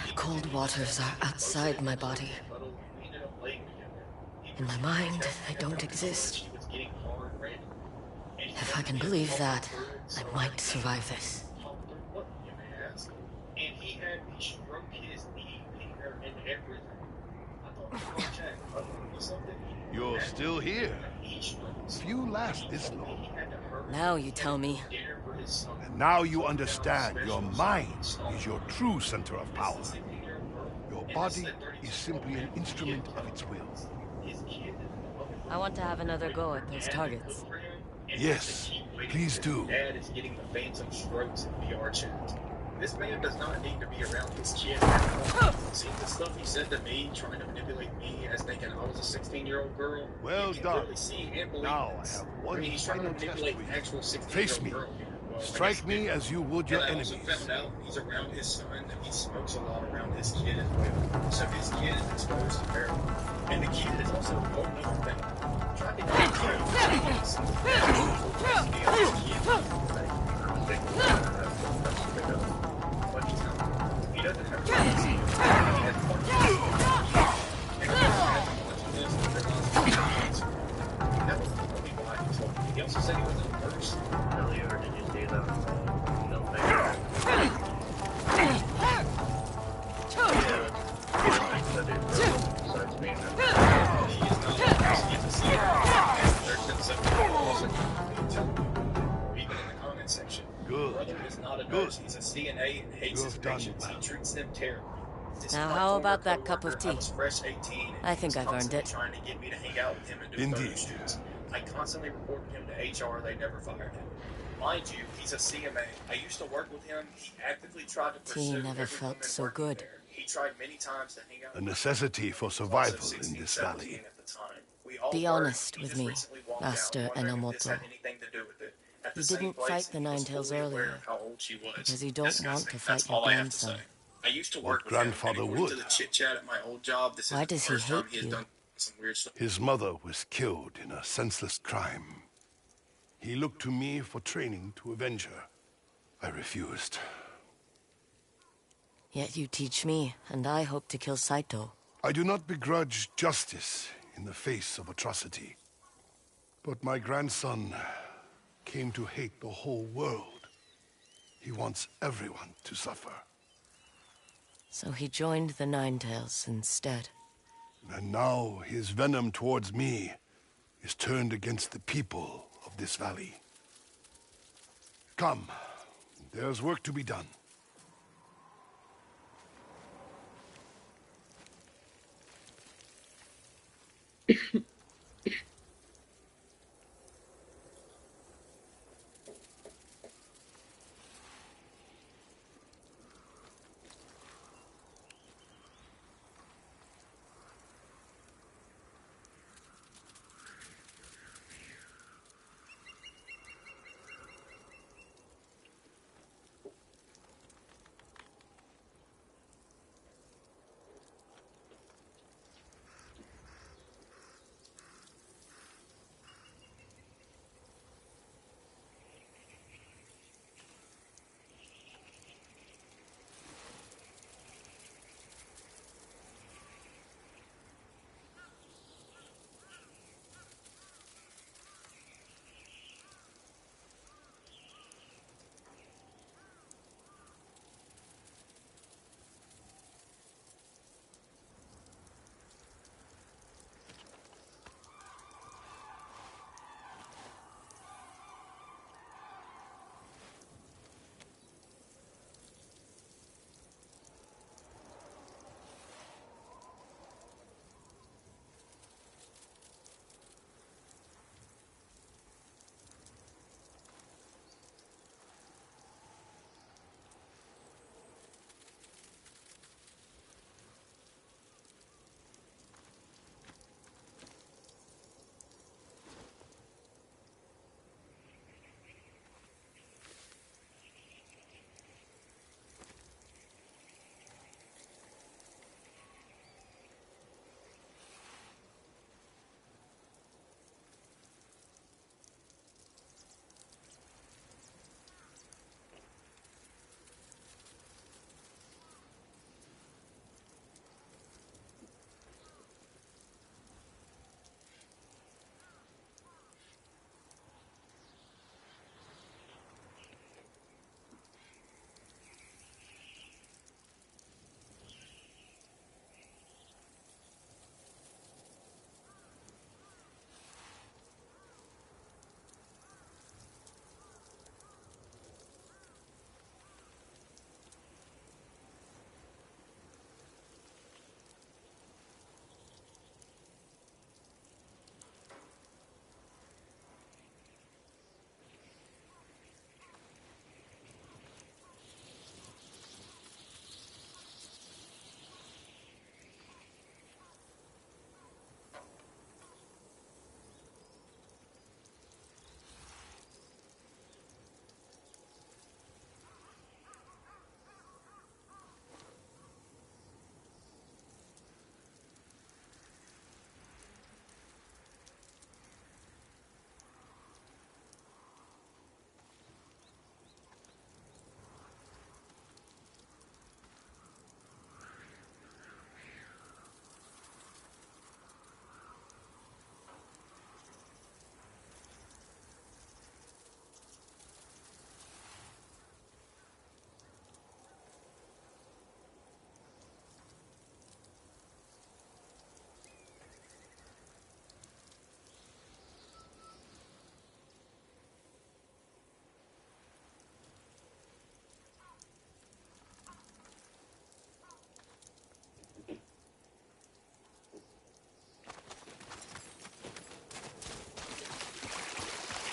The cold waters are outside my body. In my mind, I don't exist. If I can believe that, I might survive this. And he had me stroke his knee, finger, and everything. I thought something. You're still here. Few last this long. Now you tell me. And now you understand your mind is your true center of power. Your body is simply an instrument of its will. I want to have another go at those targets. Yes, waiting Please for do. his dad is getting the phantom strokes in VR chat. This man does not need to be around his kid. See the stuff he said to me, trying to manipulate me as thinking I was a 16-year-old girl? Well you can done. clearly see and believe Now I this. have one he's trying to final test manipulate for an you. actual 16-year-old Face me. girl here. Well, I Strike guess me as you would your and I enemies. also found out he's around his son, and he smokes a lot around his kid as well. So his kid is exposed to marijuana. And the kid is also old enough that tried to get he doesn't have he also said he was a nurse earlier. Did you see that? Good. He's not a nurse. He's a CNA and hates his patients. He treats them terribly. Now, how about that cup of tea? I was fresh 18. I think I've earned it. Trying to get me to hang out with him and do Indeed. photo shoots. I constantly reported him to HR. They never fired him. Mind you, he's a CMA. I used to work with him. He actively tried to pursue Tea never felt so good. He tried many times to hang out. A necessity for survival in this valley. Be honest with me, Master Enomoto. You didn't fight the Nine-Tails earlier because you don't want to fight your grandson. I used to What work with him, grandfather and according would. to the chit-chat at my old job, this Why is the does he first time hate he has you? done some weird stuff. His mother was killed in a senseless crime. He looked to me for training to avenge her. I refused. Yet you teach me, and I hope to kill Saito. I do not begrudge justice in the face of atrocity. But my grandson came to hate the whole world. He wants everyone to suffer. So he joined the Nine-Tails instead. And now his venom towards me is turned against the people of this valley. Come, there's work to be done.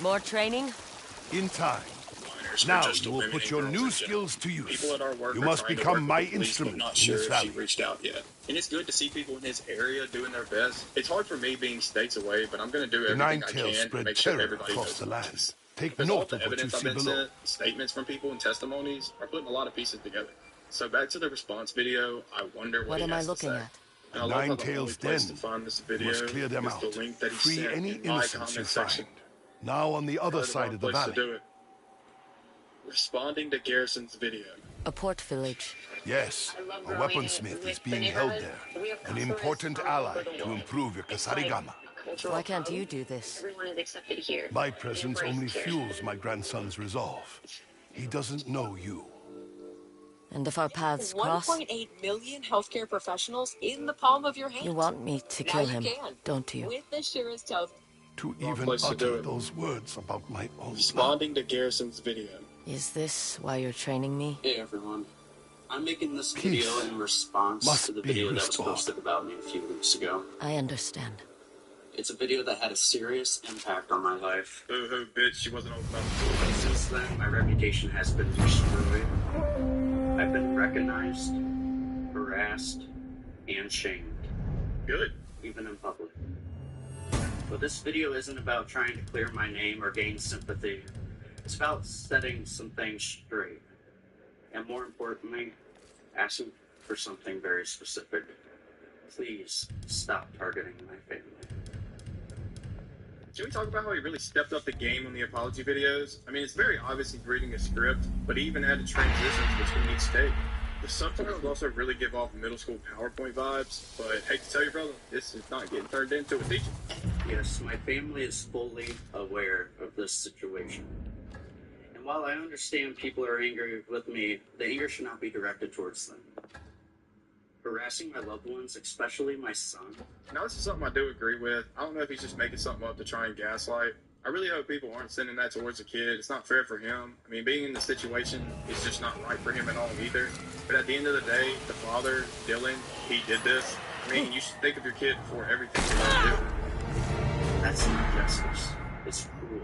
More training? In time. Miners are Now just you will put eliminating your girls new in general. skills to use. People at our work You are must trying to become work my with the police, but instrument not in sure this if valley. she reached out yet. And it's good to see people in his area doing their best. It's hard for me being states away, but I'm going to do The everything I Nine-Tails can to spread make sure terror everybody across knows the about land. this. Take Because all note the of what you evidence I've see been below. sent, statements from people, and testimonies are putting a lot of pieces together. So back to the response video, I wonder what he am I has to looking say. at? And I love how the only place to find this You video must clear them is out. the link that he Free sent any in my innocents you comment section. find. Now on the other Probably side wrong of the place to valley. do it. Responding to Garrison's video. A port village. Yes, a weaponsmith is being held there. An important ally to improve your Kasarigama. Why can't you do this? Everyone is accepted here. My presence only fuels my grandson's resolve. He doesn't know you. And if our paths cross? 1.8 million healthcare professionals in the palm of your hand. You want me to Now kill you him, can. don't you? With the surest of... To Wrong even place to do utter it. those words about my own Responding to Garrison's video. Is this why you're training me? Hey everyone. I'm making this Peace video in response must to the be video that was restored. posted about me a few weeks ago. I understand. It's a video that had a serious impact on my life. Boo-hoo, bitch, she wasn't old enough. Since then, my reputation has been destroyed. I've been recognized, harassed, and shamed. Good. Even in public. But this video isn't about trying to clear my name or gain sympathy. It's about setting some things straight. And more importantly, asking for something very specific. Please stop targeting my family. Can we talk about how he really stepped up the game on the apology videos? I mean, it's very obvious he's reading a script, but he even added transitions between each take. The subtitles also really give off middle school PowerPoint vibes, but hate to tell you, brother, this is not getting turned into a teaching. Yes, my family is fully aware of this situation. And while I understand people are angry with me, the anger should not be directed towards them. Harassing my loved ones, especially my son. Now, this is something I do agree with. I don't know if he's just making something up to try and gaslight. I really hope people aren't sending that towards a kid. It's not fair for him. I mean, being in the situation is just not right for him at all either. But at the end of the day, the father, Dylan, he did this. I mean, you should think of your kid before everything you do. That's not justice. It's cruel.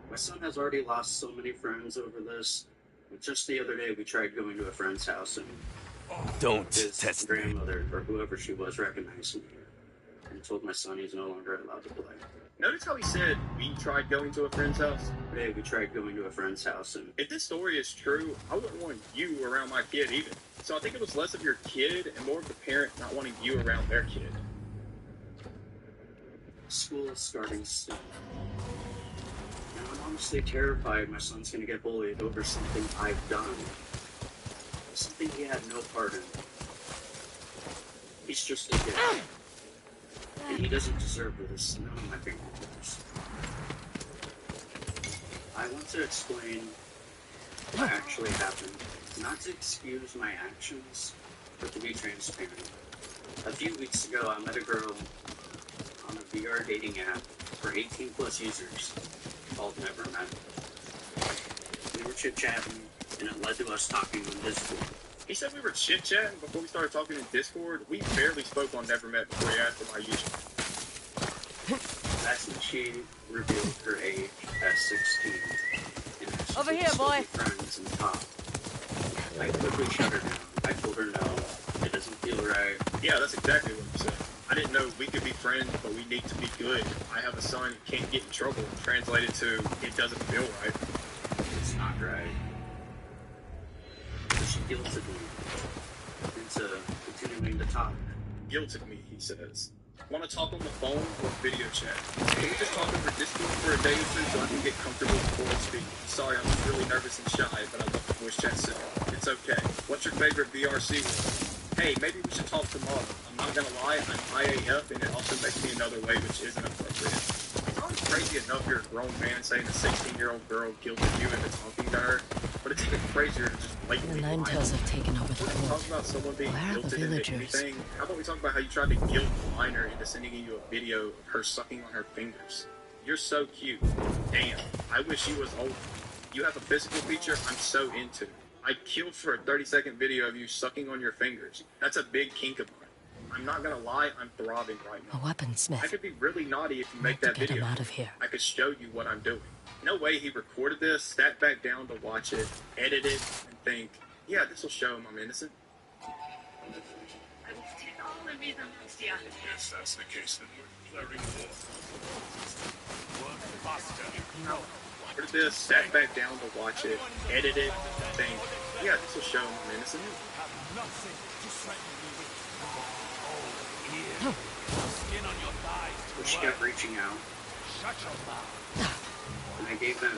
My son has already lost so many friends over this. Just the other day, we tried going to a friend's house and Don't his test me. grandmother, or whoever she was, recognized me and told my son he's no longer allowed to play. Notice how he said, we tried going to a friend's house? Today, we tried going to a friend's house and... If this story is true, I wouldn't want you around my kid either. So I think it was less of your kid and more of the parent not wanting you around their kid. School is starting soon. And I'm honestly terrified my son's gonna get bullied over something I've done. Something he had no part in. He's just a kid. And he doesn't deserve this. None of my family does. I want to explain what actually happened. Not to excuse my actions, but to be transparent. A few weeks ago, I met a girl on a VR dating app for 18 plus users called Nevermet. We were chit-chatting, and it led to us talking on Discord. He said we were chit-chatting before we started talking in Discord. We barely spoke on Nevermet before he asked for my username. That's when she revealed her age at 16. And asked Over if we here, could still boy. be friends and talk. I quickly shut her down. I told her no, it doesn't feel right. Yeah, that's exactly what he said. I didn't know we could be friends, but we need to be good. I have a son who can't get in trouble. Translated to, it doesn't feel right. It's not right. So she guilted me into continuing to talk. Guilted me, he says. Want to talk on the phone or video chat? Can we just talk over Discord for a day or two so I can get comfortable before I speak? Sorry, I'm just really nervous and shy, but I love the voice chat system. It's okay. What's your favorite VRC word? Hey, maybe we should talk tomorrow. I'm not gonna lie, I'm IAF, and it also makes me another way, which isn't appropriate. It's already crazy enough you're a grown man saying a 16-year-old girl guilted you into talking to her, but it's even crazier to just The blatantly lie. Nine-Tails have taken over the Talk world. about someone being Where are the guilted into villagers? anything. How about we talk about how you tried to guilt a minor into sending you a video of her sucking on her fingers? You're so cute. Damn, I wish you was older. You have a physical feature I'm so into. I'd kill for a 30-second video of you sucking on your fingers. That's a big kink of mine. I'm not gonna lie, I'm throbbing right now. A weaponsmith. I could be really naughty if you make Need to that get video. him out of here. I could show you what I'm doing. No way he recorded this, sat back down to watch it, edit it, and think, yeah, this will show him I'm innocent. Yes, that's the case, then we're declaring war. Work faster. Recorded this, sat back down to watch it, edit it, and think, yeah, this will show him I'm innocent. But she kept reaching out. And I gave them.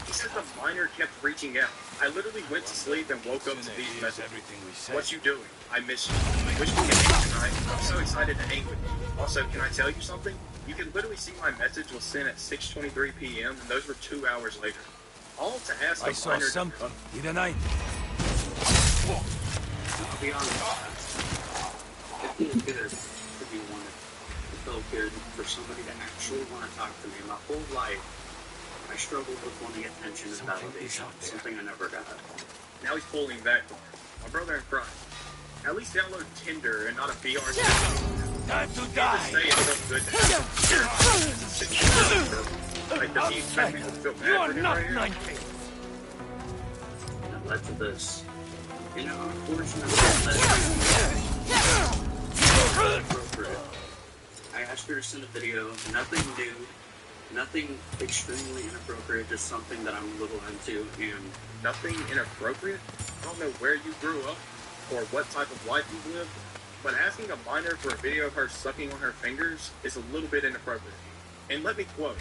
He said the miner kept reaching out. I literally went to sleep and woke up to these messages. What you doing? I miss you. Wish we could hang tonight. I'm so excited to hang with you. Also, can I tell you something? You can literally see my message was sent at 6:23 p.m. and those were 2 hours later. All to ask the miner. Something. Either night. I'll be honest. It feels good to be wanted. It felt good for somebody to actually want to talk to me. My whole life, I struggled with wanting attention and validation. Something I never got. Now he's pulling that card. My brother in Christ. At least download Tinder and not a VR. Time to die. Say it felt good to have. Like, does he expect me to feel bad for him right here? That led to this. You know, unfortunately, inappropriate. I asked her to send a video, nothing new, nothing extremely inappropriate, just something that I'm a little into, and nothing inappropriate? I don't know where you grew up, or what type of life you lived, but asking a minor for a video of her sucking on her fingers is a little bit inappropriate. And let me quote,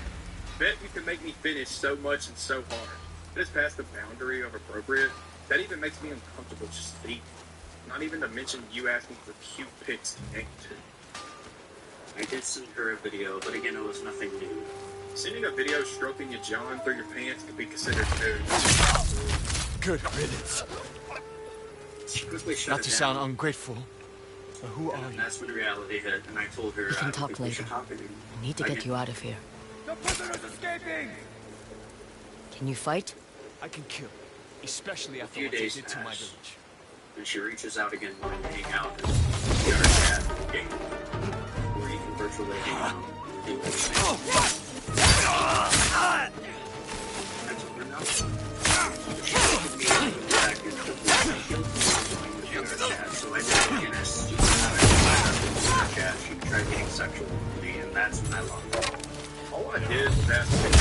bet you can make me finish so much and so hard. This past the boundary of appropriate. That even makes me uncomfortable just speaking. Not even to mention you asking for cute pics to hang to. I did send her a video, but again, it was nothing new. Sending a video stroking your John through your pants could be considered nude. Good riddance. She quickly shut Not it to down. sound ungrateful, but who are And you? that's when reality hit, and I told her We can I talk think we later. should talk again. I need to get you out of here. The prisoner's escaping! Can you fight? I can kill, especially A after few what you days did to my pass, village. and she reaches out again wanting to hang out and get her dad game. Where you can virtually hang out and do everything. I told her no. She wanted me to go back and killed me with her dad, so I did again as she her dad. She tried getting sexual with me, and that's when I lost her. All I did was ask what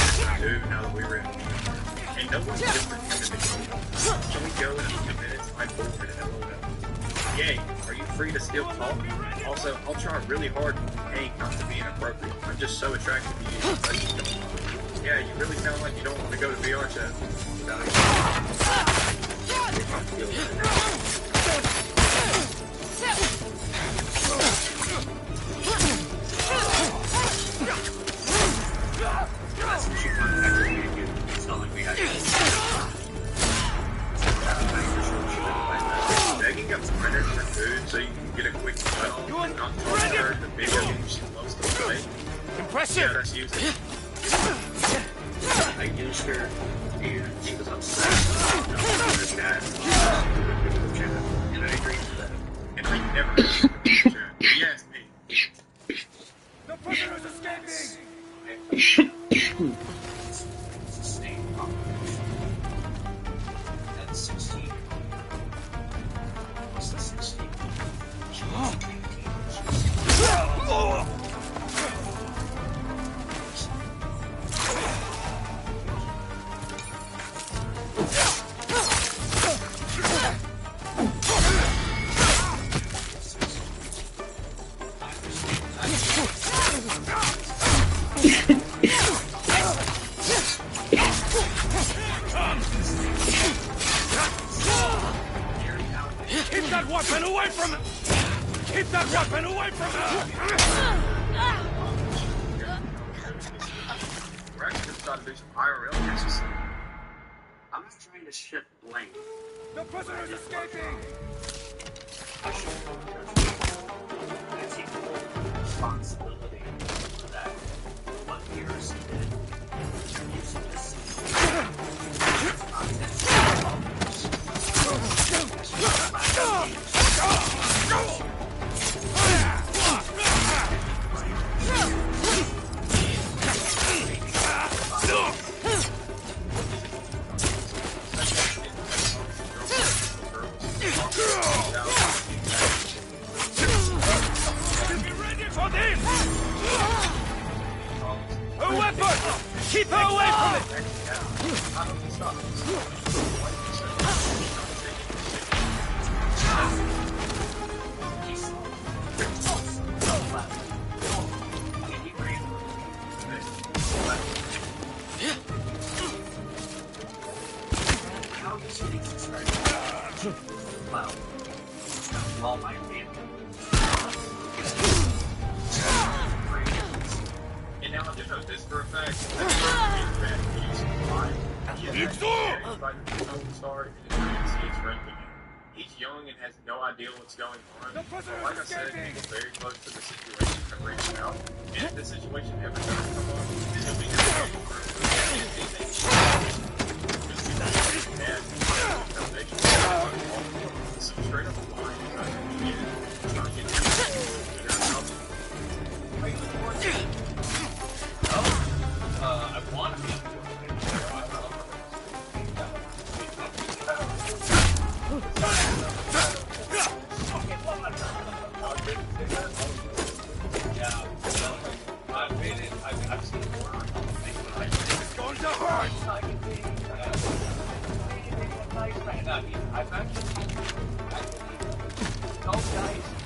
to do now that we were in. And no one's different from the beginning. Can we go in a few minutes? I'm bored and LOL. Yay, are you free to still talk? Also, I'll try really hard to hang not to be inappropriate. I'm just so attracted to you. Let's just go. Yeah, you really sound like you don't want to go to VR chat. That's when she contacted me again, telling me I Begging a minor for food so you can get a quick cut off and not talk to her in the video game she loves to play. Impressive! Yeah, that's using. I used her, and she was upset. No, her dad. And I agreed to that. And I never asked him to chat. He asked me. The prisoner's escaping! Sustained population. At 16. What's the 16? Keep that weapon away from her! Keep that weapon away from her! We're actually just trying to do some IRL cases. I'm not trying to shift blame. The prisoner's escaping! I take full responsibility for that. What Garrison did. Using this content. her weapon! Keep her away from it! Well, my family. And now I just know this for a fact. He's young and has no idea what's going on. Like I said, he's very close to the situation and reaching out. And if the situation ever does come up, he'll be some straight up line is not going to be trying to get I want to be I've seen more. It's going to hurt. I've actually those guys.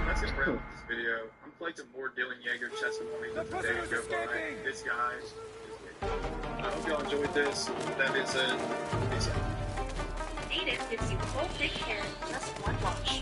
That's it for this video. I'm collecting more Dylan Yeager testimonies as the days go by. This guy is I hope y'all enjoyed this. That being said, peace out. Native gives you full thick hair in just one wash.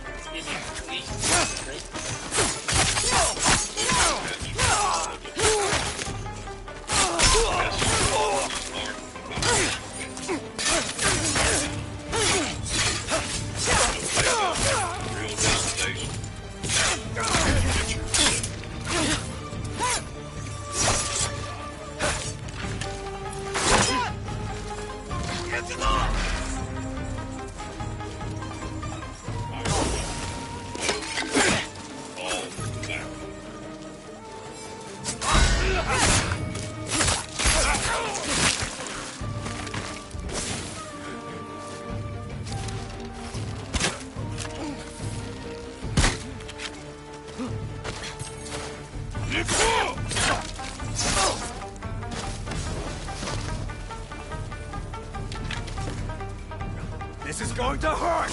This is going to hurt!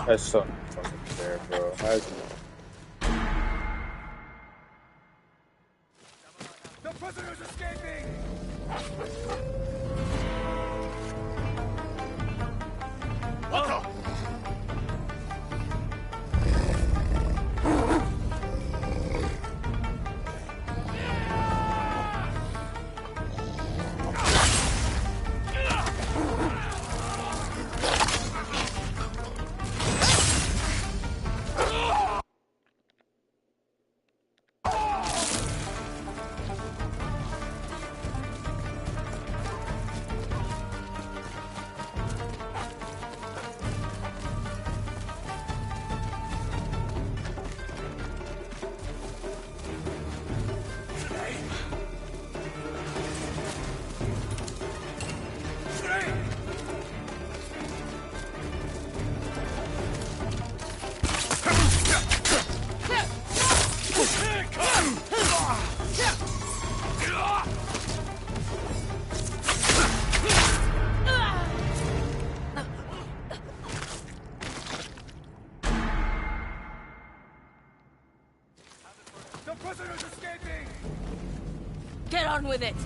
That's so fucking fair, bro. How's it? The prisoner's escaping! What the? The prisoner's escaping! Get on with it!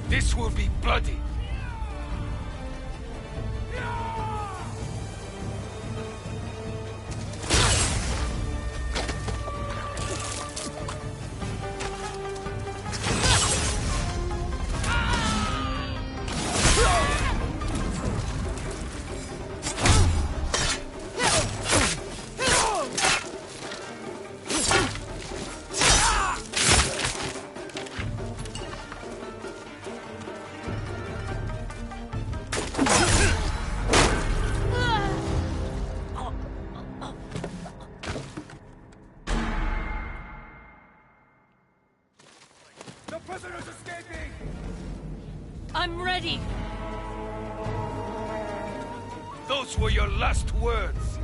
This will be bloody! The prisoner's escaping! I'm ready! Those were your last words!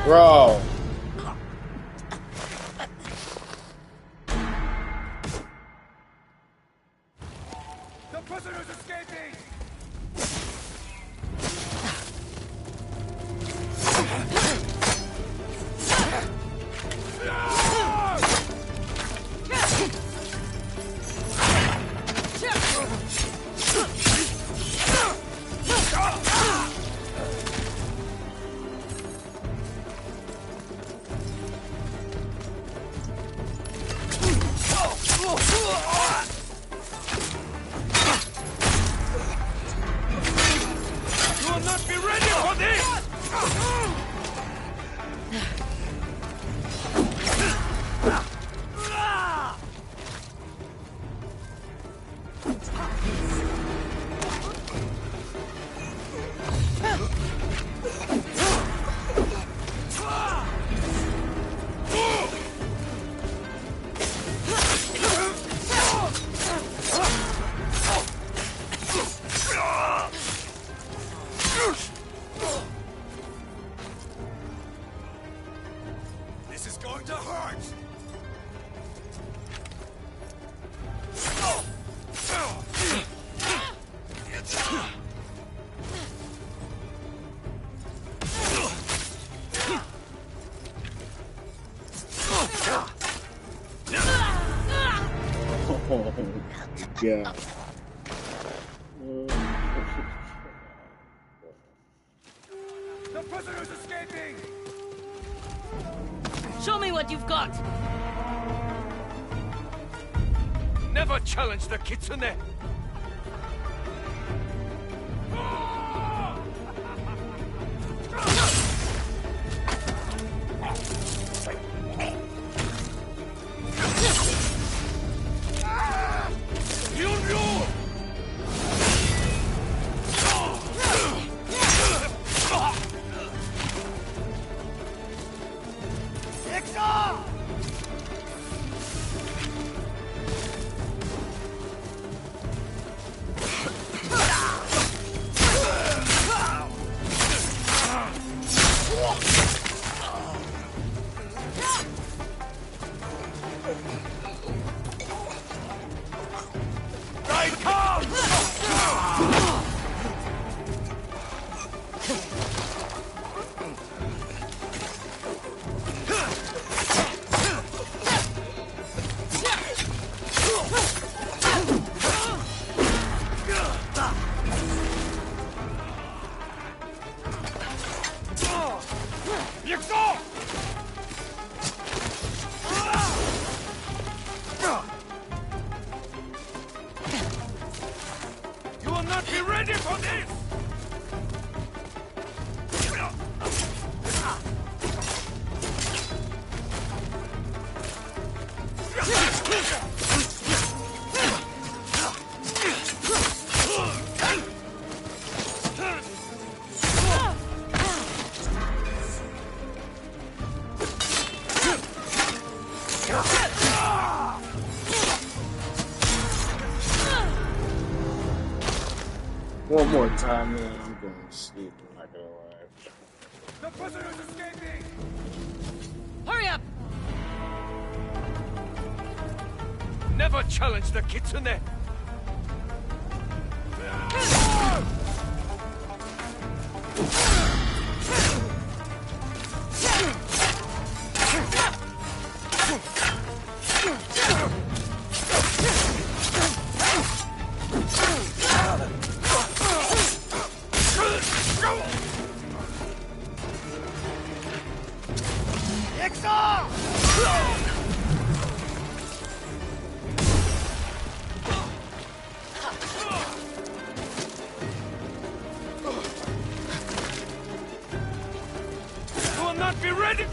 Bro. The prisoner's escaping! You will not be ready for this! This is going to hurt! Oh, yeah. The prisoner's escaping! Show me what you've got! Never challenge the kitsune! You will not be ready for this! One more time, man. I'm going to sleep. I'm not gonna lie. The prisoner's escaping! Hurry up! Never challenge the kitsune! You will not be ready!